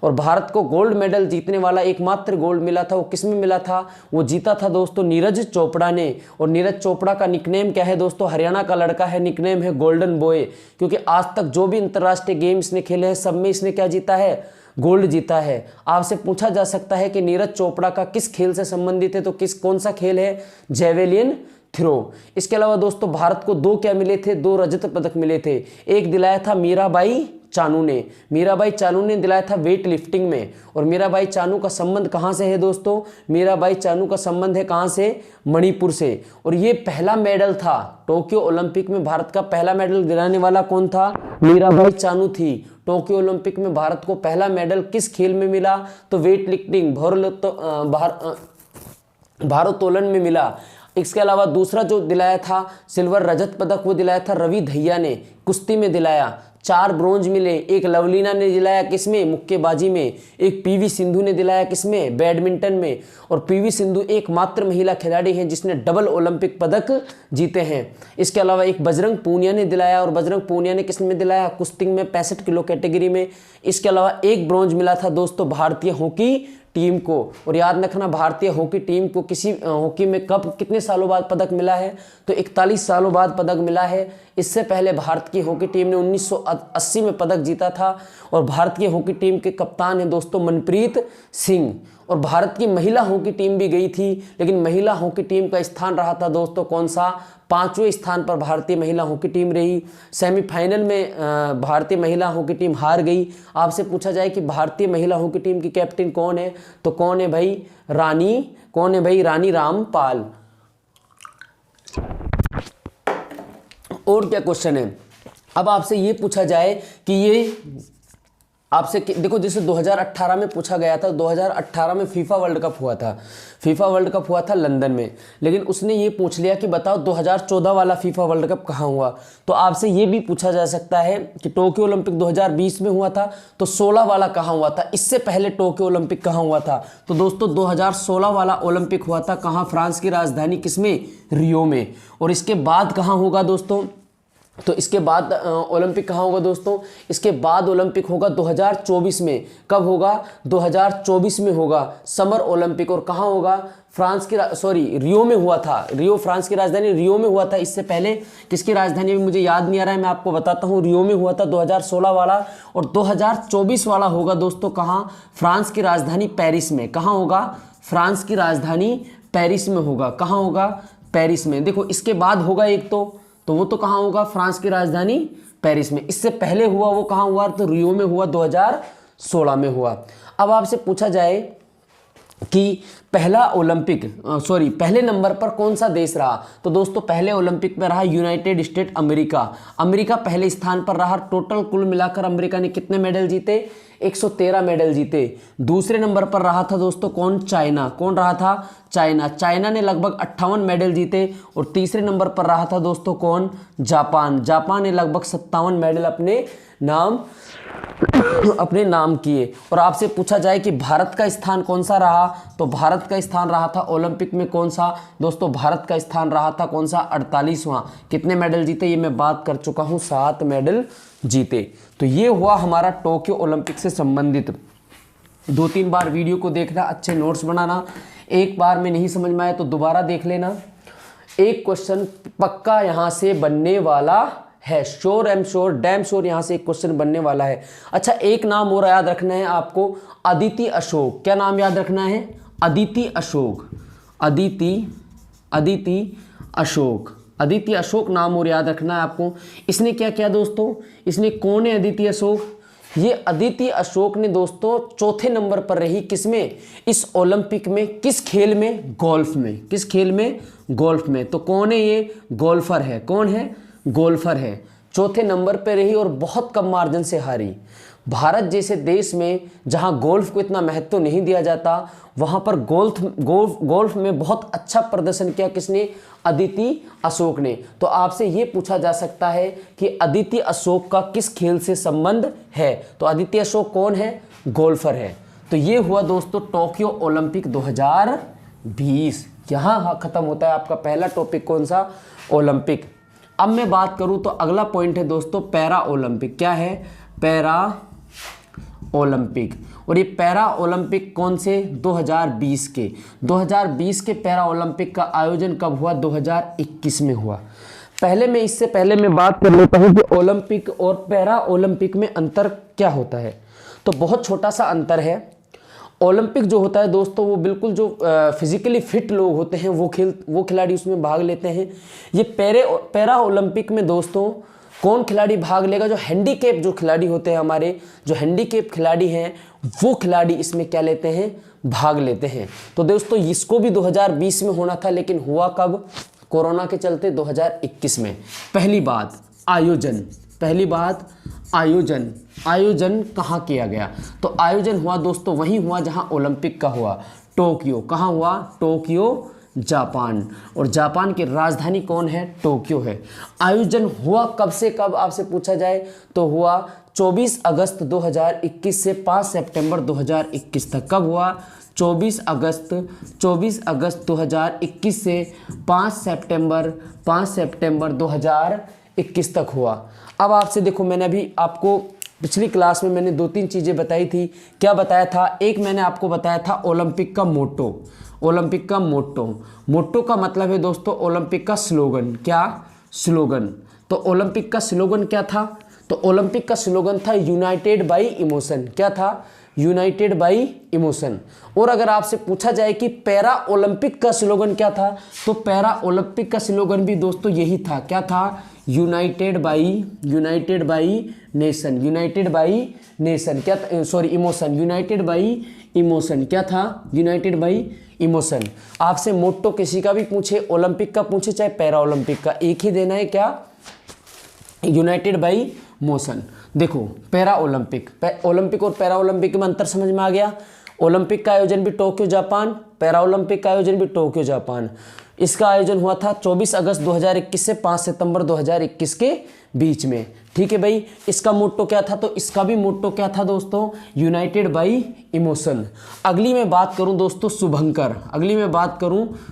और भारत को गोल्ड मेडल जीतने वाला एकमात्र गोल्ड मिला था, वो किसमें मिला था? वो जीता था दोस्तों नीरज चोपड़ा ने। और नीरज चोपड़ा का निकनेम क्या है दोस्तों? हरियाणा का लड़का है, निकनेम है गोल्डन बॉय, क्योंकि आज तक जो भी अंतर्राष्ट्रीय गेम इसने खेले हैं सब में इसने क्या जीता है? गोल्ड जीता है। आपसे पूछा जा सकता है कि नीरज चोपड़ा का किस खेल से संबंधित है, तो कौन सा खेल है? Javelin throw. इसके अलावा दोस्तों भारत को 2 क्या मिले थे? 2 रजत पदक मिले थे। एक दिलाया था मीराबाई चानू ने, मीराबाई चानू ने दिलाया था वेट लिफ्टिंग में। और मीराबाई चानू का संबंध कहाँ से है दोस्तों? मीराबाई चानू का संबंध है कहाँ से? मणिपुर से। और ये पहला मेडल था टोक्यो ओलंपिक में, भारत का पहला मेडल दिलाने वाला कौन था? मीराबाई चानू थी। टोक्यो ओलंपिक में भारत को पहला मेडल किस खेल में मिला? तो वेट लिफ्टिंग, भारोत्तोलन में मिला। इसके अलावा दूसरा जो दिलाया था सिल्वर रजत पदक, वो दिलाया था रवि दहिया ने, कुश्ती में दिलाया। 4 ब्रोंज मिले, एक लवलीना ने दिलाया किसमें? मुक्केबाजी में। एक पीवी सिंधु ने दिलाया किसमें? बैडमिंटन में। और पीवी सिंधु एकमात्र महिला खिलाड़ी हैं जिसने डबल ओलंपिक पदक जीते हैं। इसके अलावा एक बजरंग पूनिया ने दिलाया, और बजरंग पूनिया ने किस में दिलाया? कुश्ती में 65 किलो कैटेगरी में। इसके अलावा एक ब्रोंज मिला था दोस्तों भारतीय हॉकी टीम को। और याद रखना भारतीय हॉकी टीम को किसी हॉकी में कब कितने सालों बाद पदक मिला है? तो 41 सालों बाद पदक मिला है। इससे पहले भारत की हॉकी टीम ने 1980 में पदक जीता था। और भारतीय हॉकी टीम के कप्तान हैं दोस्तों मनप्रीत सिंह। और भारत की महिला हॉकी टीम भी गई थी, लेकिन महिला हॉकी टीम का स्थान रहा था दोस्तों कौन सा? 5वें स्थान पर भारतीय महिला हॉकी टीम रही। सेमीफाइनल में भारतीय महिला हॉकी टीम हार गई। आपसे पूछा जाए कि भारतीय महिला हॉकी टीम की कैप्टन कौन है, तो कौन है भाई? रानी रामपाल। और क्या क्वेश्चन है? अब आपसे ये पूछा जाए कि ये आपसे देखो, जैसे 2018 में पूछा गया था, 2018 में फीफा वर्ल्ड कप हुआ था। फीफा वर्ल्ड कप हुआ था लंदन में, लेकिन उसने ये पूछ लिया कि बताओ 2014 वाला फीफा वर्ल्ड कप कहाँ हुआ। तो आपसे ये भी पूछा जा सकता है कि टोक्यो ओलंपिक 2020 में हुआ था, तो 16 वाला कहाँ हुआ था? इससे पहले टोक्यो ओलंपिक कहाँ हुआ था? तो दोस्तों 2016 वाला ओलंपिक हुआ था कहाँ? फ्रांस की राजधानी किसमें? रियो में। और इसके बाद कहाँ होगा दोस्तों? तो इसके बाद ओलंपिक कहाँ होगा दोस्तों? इसके बाद ओलंपिक होगा 2024 में। कब होगा? 2024 में होगा समर ओलंपिक। और कहाँ होगा? रियो में हुआ था। रियो फ्रांस की राजधानी रियो में हुआ था। इससे पहले किसकी राजधानी में मुझे याद नहीं आ रहा है, मैं आपको बताता हूँ। रियो में हुआ था 2016 वाला। और 2024 वाला होगा दोस्तों कहाँ? फ्रांस की राजधानी पेरिस में। कहाँ होगा? फ्रांस की राजधानी पेरिस में होगा। कहाँ होगा? पेरिस में। देखो इसके बाद होगा एक तो वो तो कहाँ होगा? फ्रांस की राजधानी पेरिस में। इससे पहले हुआ वो कहाँ हुआ? तो रियो में हुआ, 2016 में हुआ। अब आपसे पूछा जाए कि पहले नंबर पर कौन सा देश रहा? तो दोस्तों पहले ओलंपिक में रहा यूनाइटेड स्टेट अमेरिका। अमेरिका पहले स्थान पर रहा। टोटल कुल मिलाकर अमेरिका ने कितने मेडल जीते? 113 मेडल जीते। दूसरे नंबर पर रहा था दोस्तों कौन? चाइना। कौन रहा था? चाइना। चाइना ने लगभग 58 मेडल जीते। और तीसरे नंबर पर रहा था दोस्तों कौन? जापान। जापान ने लगभग 57 मेडल अपने नाम किए। और आपसे पूछा जाए कि भारत का स्थान कौन सा रहा? तो भारत का स्थान रहा था ओलंपिक में कौन सा? दोस्तों भारत का स्थान रहा था कौन सा? 48वां। कितने मेडल जीते ये मैं बात कर चुका हूं, 7 मेडल जीते। तो ये हुआ हमारा टोक्यो ओलंपिक से संबंधित। 2-3 बार वीडियो को देखना, अच्छे नोट्स बनाना। एक बार में नहीं समझ में आए तो दोबारा देख लेना। एक क्वेश्चन पक्का यहां से बनने वाला है, sure am sure damn sure, यहां से एक क्वेश्चन बनने वाला है। अच्छा, एक नाम और याद रखना है आपको, अदिति अशोक। क्या नाम याद रखना है? अदिति अशोक। अदिति अशोक नाम और याद रखना है आपको। इसने क्या किया दोस्तों? इसने कौन है अदिति अशोक? ये अदिति अशोक ने दोस्तों चौथे नंबर पर रही। किसमें? इस ओलंपिक में। किस खेल में? गोल्फ में। किस खेल में? गोल्फ में। तो कौन है ये? गोल्फर है। कौन है? गोल्फर है। चौथे नंबर पर रही और बहुत कम मार्जिन से हारी। भारत जैसे देश में जहां गोल्फ को इतना महत्व नहीं दिया जाता, वहां पर गोल्फ में बहुत अच्छा प्रदर्शन किया। किसने? अदिति अशोक ने। तो आपसे ये पूछा जा सकता है कि अदिति अशोक का किस खेल से संबंध है? तो अदिति अशोक कौन है? गोल्फर है। तो ये हुआ दोस्तों टोक्यो ओलंपिक 2020। यहाँ खत्म होता है आपका पहला टॉपिक कौन सा? ओलंपिक। अब मैं बात करूं तो अगला पॉइंट है दोस्तों पैरा ओलंपिक। क्या है? Para Olympic. और ये पैरा ओलंपिक कौन से? 2020 के। 2020 के पैरा ओलंपिक का आयोजन कब हुआ? 2021 में हुआ। इससे पहले मैं बात कर लेता हूँ कि ओलंपिक और पैरा ओलंपिक में अंतर क्या होता है। तो बहुत छोटा सा अंतर है। ओलंपिक जो होता है दोस्तों, वो बिल्कुल जो फिजिकली फिट लोग होते हैं वो खिलाड़ी उसमें भाग लेते हैं। ये पैरा ओलंपिक में दोस्तों कौन खिलाड़ी भाग लेगा? जो हैंडीकैप जो खिलाड़ी होते हैं, हमारे जो हैंडीकैप खिलाड़ी हैं, वो खिलाड़ी इसमें क्या लेते हैं? भाग लेते हैं। तो दोस्तों इसको भी 2020 में होना था, लेकिन हुआ कब? कोरोना के चलते 2021 में। पहली बात आयोजन कहाँ किया गया? तो आयोजन हुआ दोस्तों वहीं हुआ जहाँ ओलंपिक का हुआ, टोक्यो। कहाँ हुआ? Tokyo, Japan. और जापान की राजधानी कौन है? टोक्यो है। आयोजन हुआ कब से कब आपसे पूछा जाए तो हुआ 24 अगस्त 2021 से 5 सितंबर 2021 तक। कब हुआ? 24 अगस्त 2021 से 5 सितंबर 2021 तक हुआ। अब आपसे देखो, मैंने अभी आपको पिछली क्लास में मैंने 2-3 चीज़ें बताई थी। क्या बताया था? एक मैंने आपको बताया था ओलंपिक का मोटो। मोटो का मतलब है दोस्तों ओलंपिक का स्लोगन। क्या स्लोगन? तो ओलंपिक का स्लोगन क्या था? तो ओलंपिक का स्लोगन था यूनाइटेड बाय इमोशन। क्या था? United by emotion. और अगर आपसे पूछा जाए कि पैरा ओलंपिक का स्लोगन क्या था, तो पैरा ओलंपिक का स्लोगन भी दोस्तों यही था। क्या था? United by nation. Emotion. United by emotion. क्या था? United by emotion. आपसे मोटो किसी का भी पूछे, ओलंपिक का पूछे चाहे पैरा ओलंपिक का, एक ही देना है। क्या? United bye motion. देखो पैरा ओलंपिक और पैरा ओलंपिक में अंतर समझ में आ गया। ओलंपिक का आयोजन भी टोक्यो जापान, पैरा ओलंपिक का आयोजन भी टोक्यो जापान। इसका आयोजन हुआ था 24 अगस्त 2021 से 5 सितंबर 2021 के बीच में। ठीक है भाई। इसका मोटो क्या था? तो इसका भी मोटो क्या था दोस्तों? United by emotion. अगली मैं बात करूं दोस्तों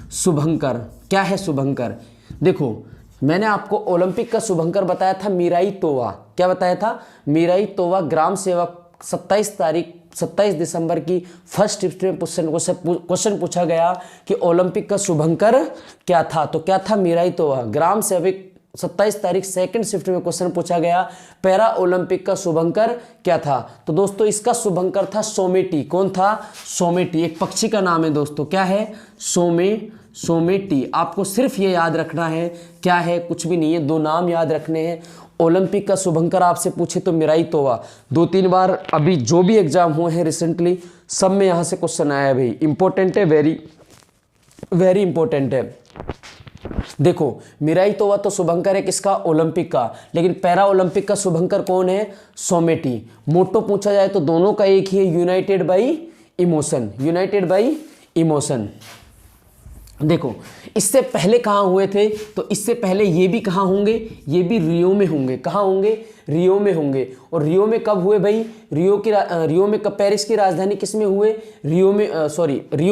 शुभंकर। क्या है शुभंकर? देखो मैंने आपको ओलंपिक का शुभंकर बताया था मीराई तोवा। क्या बताया था? मीराई तोवा ग्राम सेवक। 27 दिसंबर की फर्स्ट शिफ्ट में क्वेश्चन पूछा गया कि ओलंपिक का शुभंकर क्या था? तो क्या था? मीराई तोवा ग्राम सेवक। 27 तारीख सेकंड शिफ्ट में क्वेश्चन पूछा गया पैरा ओलंपिक का शुभंकर क्या था? तो दोस्तों इसका शुभंकर था सोमेटी। कौन था? सोमेटी। एक पक्षी का नाम है दोस्तों। क्या है? सोमेटी। आपको सिर्फ ये याद रखना है। क्या है? कुछ भी नहीं है, 2 नाम याद रखने हैं। ओलंपिक का शुभंकर आपसे पूछे तो मीराई तोवा। 2-3 बार अभी जो भी एग्जाम हुए हैं रिसेंटली, सब में यहाँ से क्वेश्चन आया है भाई। इंपॉर्टेंट है, वेरी इंपॉर्टेंट है। देखो मीराई तोवा तो शुभंकर है किसका? ओलंपिक का। लेकिन पैरा ओलंपिक का शुभंकर कौन है? सोमेटी। मोटो पूछा जाए तो दोनों का एक ही है, यूनाइटेड बाय इमोशन। देखो इससे पहले कहाँ हुए थे? तो इससे पहले ये भी कहाँ होंगे? ये भी रियो में होंगे। कहाँ होंगे? रियो में होंगे। और रियो में कब हुए भाई? रियो में कब? पेरिस की राजधानी किस में हुए? रियो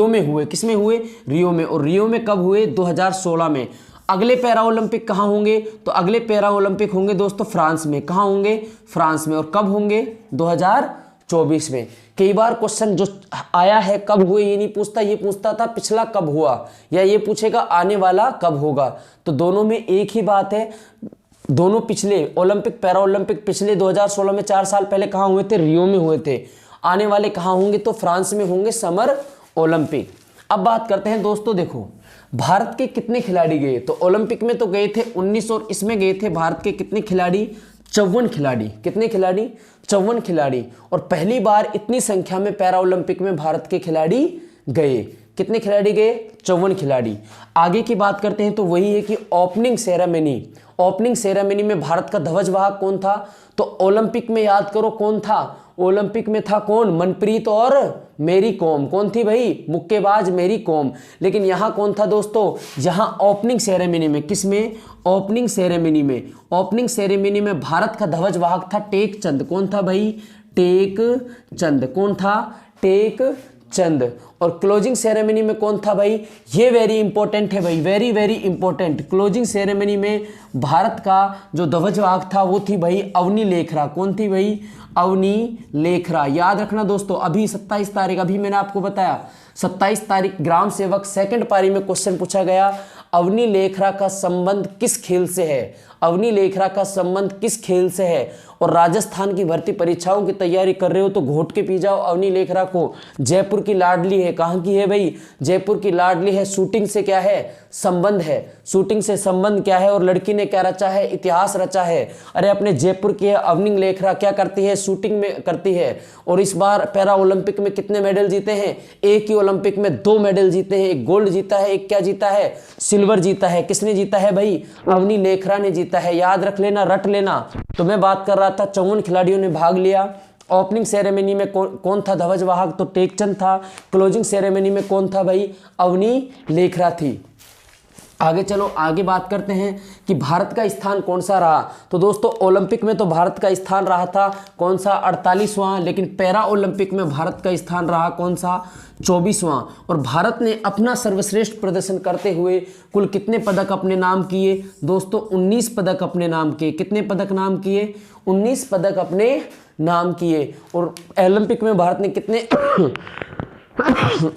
में हुए। किस में हुए? रियो में। और रियो में कब हुए? 2016 में। अगले पैरा ओलंपिक कहाँ होंगे? तो अगले पैरा ओलंपिक होंगे दोस्तों फ्रांस में। कहाँ होंगे? फ्रांस में। और कब होंगे? 2024 में। कई बार क्वेश्चन जो आया है कब हुए ये नहीं पूछता, ये पूछता था पिछला कब हुआ, या ये पूछेगा आने वाला कब होगा। तो दोनों में एक ही बात है। दोनों पिछले ओलंपिक पैरा ओलंपिक पिछले 2016 में 4 साल पहले कहाँ हुए थे? रियो में हुए थे। आने वाले कहाँ होंगे? तो फ्रांस में होंगे, समर ओलंपिक। अब बात करते हैं दोस्तों, देखो भारत के कितने खिलाड़ी गए? तो ओलंपिक में तो गए थे 19 और इसमें गए थे भारत के कितने खिलाड़ी? 54 खिलाड़ी। कितने खिलाड़ी? 54 खिलाड़ी। और पहली बार इतनी संख्या में पैरा ओलंपिक में भारत के खिलाड़ी गए। कितने खिलाड़ी गए? 54 खिलाड़ी। आगे की बात करते हैं तो वही है कि ओपनिंग सेरेमनी में भारत का ध्वजवाहक कौन था? तो ओलंपिक में याद करो कौन था? ओलंपिक में था कौन? मनप्रीत और मेरी कॉम। कौन थी भाई? मुक्केबाज मेरी कॉम। लेकिन यहाँ कौन था दोस्तों? यहाँ ओपनिंग सेरेमनी में। किसमें? ओपनिंग सेरेमनी में भारत का ध्वजवाहक था टेक चंद। कौन था भाई? टेक चंद। कौन था? टेक चंद। और क्लोजिंग सेरेमनी में कौन था भाई, ये वेरी इंपॉर्टेंट है भाई, very very important. Closing ceremony में भारत का जो ध्वजवाहक था वो थी भाई अवनी लेखरा। कौन थी भाई, अवनी लेखरा। याद रखना दोस्तों, अभी 27 तारीख, अभी मैंने आपको बताया 27 तारीख ग्राम सेवक सेकंड पारी में क्वेश्चन पूछा गया, अवनी लेखरा का संबंध किस खेल से है, अवनी लेखरा का संबंध किस खेल से है। और राजस्थान की भर्ती परीक्षाओं की तैयारी कर रहे हो तो घोट के पी जाओ अवनी लेखरा को। जयपुर की लाडली है, कहाँ की है भाई, जयपुर की लाडली है। शूटिंग से क्या है संबंध है, शूटिंग से संबंध क्या है, और लड़की ने क्या रचा है, इतिहास रचा है। अरे अपने जयपुर की है अवनी लेखरा, क्या करती है, शूटिंग में करती है। और इस बार पैरा ओलंपिक में कितने मेडल जीते हैं, एक ही ओलंपिक में 2 मेडल जीते हैं, एक गोल्ड जीता है, एक क्या जीता है, सिल्वर जीता है। किसने जीता है भाई, अवनी लेखरा ने जीता है। याद रख लेना, रट लेना। तो मैं बात कर रहा था 54 खिलाड़ियों ने भाग लिया। ओपनिंग सेरेमनी में कौन था ध्वजवाहक, तो टेकचंद था। क्लोजिंग सेरेमनी में कौन था भाई, अवनी लेखरा थी। आगे चलो, आगे बात करते हैं कि भारत का स्थान कौन सा रहा। तो दोस्तों ओलंपिक में तो भारत का स्थान रहा था कौन सा, 48वां। लेकिन पैरा ओलंपिक में भारत का स्थान रहा कौन सा, 24वां। और भारत ने अपना सर्वश्रेष्ठ प्रदर्शन करते हुए कुल कितने पदक अपने नाम किए दोस्तों, 19 पदक अपने नाम किए। कितने पदक नाम किए, 19 पदक अपने नाम किए। और ओलंपिक में भारत ने कितने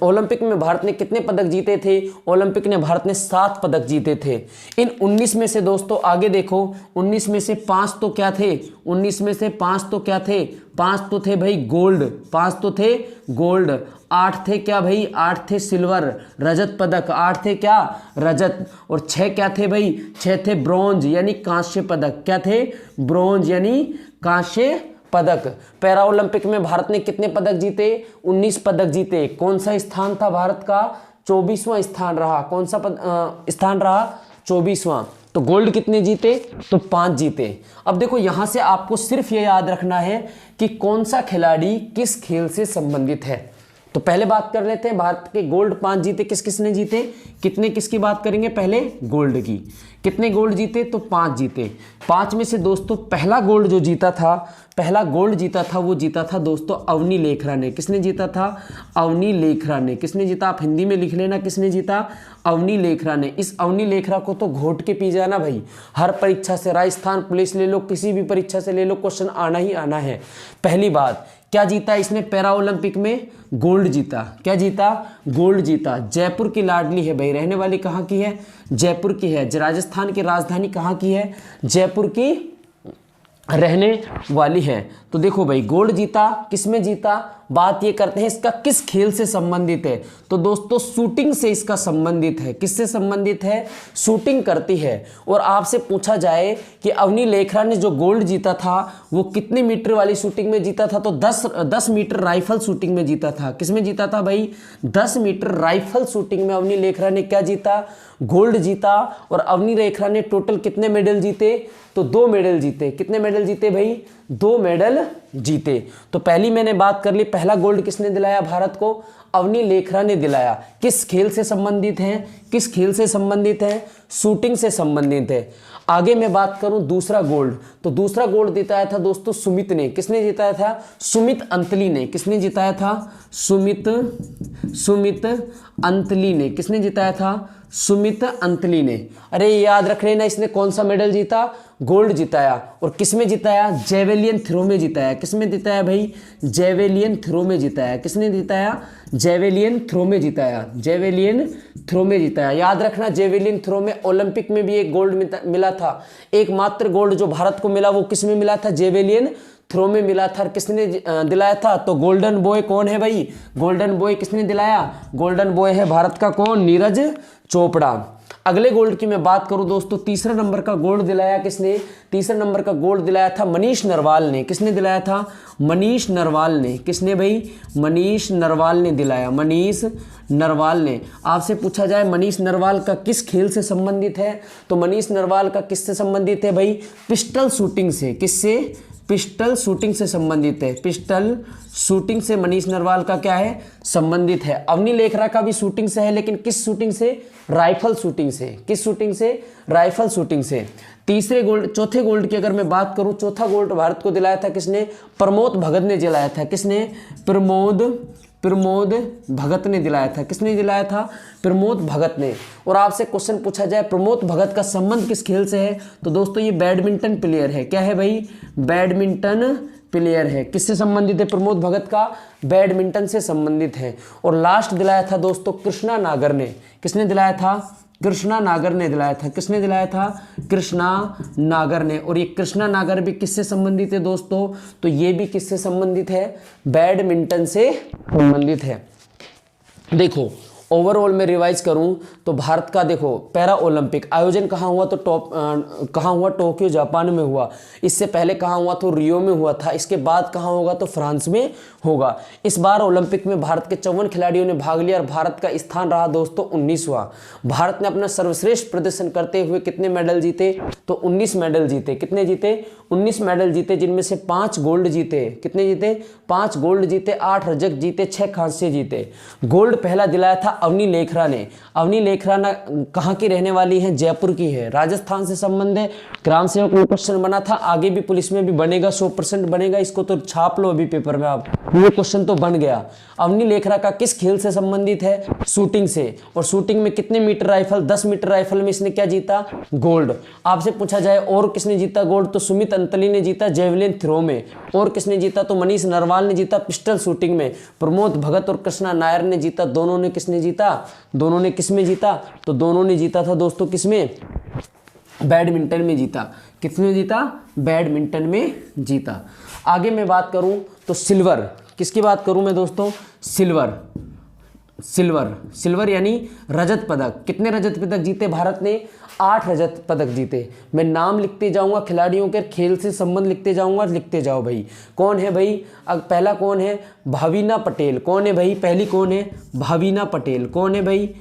ओलंपिक में भारत ने कितने पदक जीते थे, ओलंपिक ने भारत ने 7 पदक जीते थे। इन 19 में से दोस्तों आगे देखो, 19 में से 5 तो क्या थे, 19 में से 5 तो क्या थे, 5 तो थे भाई गोल्ड, 5 तो थे गोल्ड। 8 थे क्या भाई, 8 थे सिल्वर रजत पदक, 8 थे क्या रजत। और 6 क्या थे भाई, 6 थे ब्रॉन्ज यानी कांस्य पदक। क्या थे, ब्रॉन्ज यानी कांस्य पदक। पैरा ओलंपिक में भारत ने कितने पदक जीते, 19 पदक जीते। कौन सा स्थान था भारत का, 24वां स्थान रहा। कौन सा स्थान रहा, 24वां। तो गोल्ड कितने जीते, तो 5 जीते। अब देखो यहां से आपको सिर्फ ये याद रखना है कि कौन सा खिलाड़ी किस खेल से संबंधित है। तो पहले बात कर लेते हैं भारत के गोल्ड 5 जीते, किस किसने जीते, कितने किसकी बात करेंगे, पहले गोल्ड की। कितने गोल्ड जीते, तो 5 जीते। 5 में से दोस्तों पहला गोल्ड जो जीता था, पहला गोल्ड जीता था वो जीता था दोस्तों अवनी लेखरा ने। किसने जीता था, अवनी लेखरा ने। किसने जीता, आप हिंदी में लिख लेना, किसने जीता, अवनी लेखरा ने। इस अवनी लेखरा को तो घोट के पी जाना भाई, हर परीक्षा से, राजस्थान पुलिस ले लो, किसी भी परीक्षा से ले लो, क्वेश्चन आना ही आना है। पहली बात, क्या जीता इसने, पैरा ओलंपिक में गोल्ड जीता। क्या जीता, गोल्ड जीता। जयपुर की लाडली है भाई, रहने वाली कहाँ की है, जयपुर की है। राजस्थान की राजधानी कहाँ की है, जयपुर की रहने वाली है। तो देखो भाई गोल्ड जीता, किसमें जीता, बात ये करते हैं इसका किस खेल से संबंधित है। तो दोस्तों शूटिंग से इसका संबंधित है। किससे संबंधित है, शूटिंग करती है। और आपसे पूछा जाए कि अवनी लेखरा ने जो गोल्ड जीता था वो कितने मीटर वाली शूटिंग में जीता था, तो 10 मीटर राइफल शूटिंग में जीता था। किसमें जीता था भाई, 10 मीटर राइफल शूटिंग में अवनी लेखरा ने क्या जीता, गोल्ड जीता। और अवनी लेखरा ने टोटल कितने मेडल जीते, तो 2 मेडल जीते। कितने मेडल जीते भाई, 2 मेडल जीते। तो पहली मैंने बात कर ली, पहला गोल्ड किसने दिलाया भारत को, अवनी लेखरा ने दिलाया। किस खेल से संबंधित है, किस खेल से संबंधित है, शूटिंग से संबंधित है। आगे मैं बात करूं दूसरा गोल्ड, तो दूसरा गोल्ड जिताया था दोस्तों सुमित ने। किसने जिताया था, सुमित अंतली ने। किसने जिताया था, सुमित अंतली ने। किसने जिताया था, सुमित अंतली ने। अरे याद रख लेना, इसने कौन सा मेडल जीता, गोल्ड जिताया। और किसमें जिताया, जेवेलियन थ्रो में जिताया। किसमें जिताया भाई, जेवेलियन थ्रो में जिताया। किसने जिताया, जेवेलियन थ्रो में जिताया। जेवेलियन थ्रो में जिताया। याद रखना जेवेलियन थ्रो में ओलंपिक में भी एक गोल्ड मिला था। एकमात्र गोल्ड जो भारत को मिला वो किसमें मिला था, जेवेलियन थ्रो में मिला था। किसने दिलाया था, तो गोल्डन बॉय कौन है भाई, गोल्डन बॉय किसने दिलाया, गोल्डन बॉय है भारत का कौन, नीरज चोपड़ा। अगले गोल्ड की मैं बात करूं दोस्तों, तीसरा नंबर का गोल्ड दिलाया किसने, तीसरा नंबर का गोल्ड दिलाया था मनीष नरवाल ने। किसने दिलाया था, मनीष नरवाल ने। किसने भाई, मनीष नरवाल ने दिलाया, मनीष नरवाल ने। आपसे पूछा जाए मनीष नरवाल का किस खेल से संबंधित है, तो मनीष नरवाल का किससे संबंधित है भाई, पिस्टल शूटिंग से। किससे, पिस्टल शूटिंग से संबंधित है। पिस्टल शूटिंग से मनीष नरवाल का क्या है, संबंधित है। अवनी लेखरा का भी शूटिंग से है, लेकिन किस शूटिंग से, राइफल शूटिंग से। किस शूटिंग से, राइफल शूटिंग से। तीसरे गोल्ड, चौथे गोल्ड की अगर मैं बात करूं, चौथा गोल्ड भारत को दिलाया था किसने, प्रमोद भगत ने दिलाया था। किसने, प्रमोद प्रमोद भगत ने दिलाया था। किसने दिलाया था? प्रमोद भगत ने। और आपसे क्वेश्चन पूछा जाए प्रमोद भगत का संबंध किस खेल से है, तो दोस्तों ये बैडमिंटन प्लेयर है। क्या है भाई? बैडमिंटन प्लेयर है। किससे संबंधित है प्रमोद भगत का? बैडमिंटन से संबंधित है। और लास्ट दिलाया था दोस्तों कृष्णा नागर ने। किसने दिलाया था? कृष्णा नागर ने दिलाया था। किसने दिलाया था? कृष्णा नागर ने। और ये कृष्णा नागर भी किससे संबंधित है दोस्तों? तो ये भी किससे संबंधित है? बैडमिंटन से संबंधित है। देखो ओवरऑल में रिवाइज करूं तो भारत का देखो पैरा ओलंपिक आयोजन कहाँ हुआ? तो कहाँ हुआ? टोक्यो जापान में हुआ। इससे पहले कहाँ हुआ? तो रियो में हुआ था। इसके बाद कहाँ होगा? तो फ्रांस में होगा। इस बार ओलंपिक में भारत के 54 खिलाड़ियों ने भाग लिया और भारत का स्थान रहा दोस्तों 19वां। भारत ने अपना सर्वश्रेष्ठ प्रदर्शन करते हुए कितने मेडल जीते? तो 19 मेडल जीते। कितने जीते? 19 मेडल जीते, जिनमें से 5 गोल्ड जीते। कितने जीते? 5 गोल्ड जीते, 8 रजत जीते, 6 कांस्य जीते। गोल्ड पहला दिलाया था अवनी लेखरा ने। अवनी लेखरा ना कहाँ की रहने वाली है? जयपुर की है। राजस्थान से संबंध है। ग्राम सेवक में क्वेश्चन बना था, आगे भी पुलिस में भी बनेगा, 100% बनेगा। इसको तो छाप लो अभी पेपर में आप, ये क्वेश्चन तो बन गया। अवनी लेखरा का किस खेल से संबंधित है? शूटिंग से। और शूटिंग में कितने मीटर राइफल? 10 मीटर राइफल में इसने क्या जीता? गोल्ड। आपसे पूछा जाए और किसने जीता गोल्ड, तो सुमित अंतली ने जीता जेवलिन थ्रो में। और किसने जीता? तो मनीष नरवाल ने जीता पिस्टल शूटिंग में। प्रमोद भगत और कृष्णा नायर ने जीता। दोनों ने किसने जीता? दोनों ने किसमें जीता? तो दोनों ने जीता था दोस्तों किसमें? बैडमिंटन में जीता। किसमें जीता? बैडमिंटन में जीता। आगे मैं बात करूं तो सिल्वर। किसकी बात करूं मैं दोस्तों? सिल्वर। सिल्वर सिल्वर यानी रजत पदक। कितने रजत पदक जीते भारत ने? 8 रजत पदक जीते। मैं नाम लिखते जाऊंगा, खिलाड़ियों के खेल से संबंध लिखते जाऊंगा, लिखते जाओ भाई। कौन है भाई? अब पहला कौन है? भावीना पटेल। कौन है भाई? पहली कौन है? भावीना पटेल। कौन है भाई?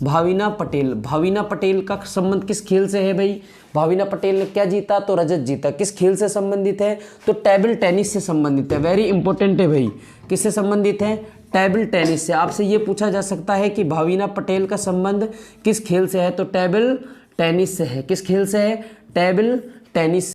भावीना पटेल। भावीना पटेल का संबंध किस खेल से है भाई? भावीना पटेल ने क्या जीता? तो रजत जीता। किस खेल से संबंधित है? तो टेबल टेनिस से संबंधित है। वेरी इंपॉर्टेंट है भाई। किससे संबंधित है? टेबल टेनिस से। आपसे ये पूछा जा सकता है कि भावीना पटेल का संबंध किस खेल से है? तो टेबल टेनिस से है। किस खेल से है? Table tennis.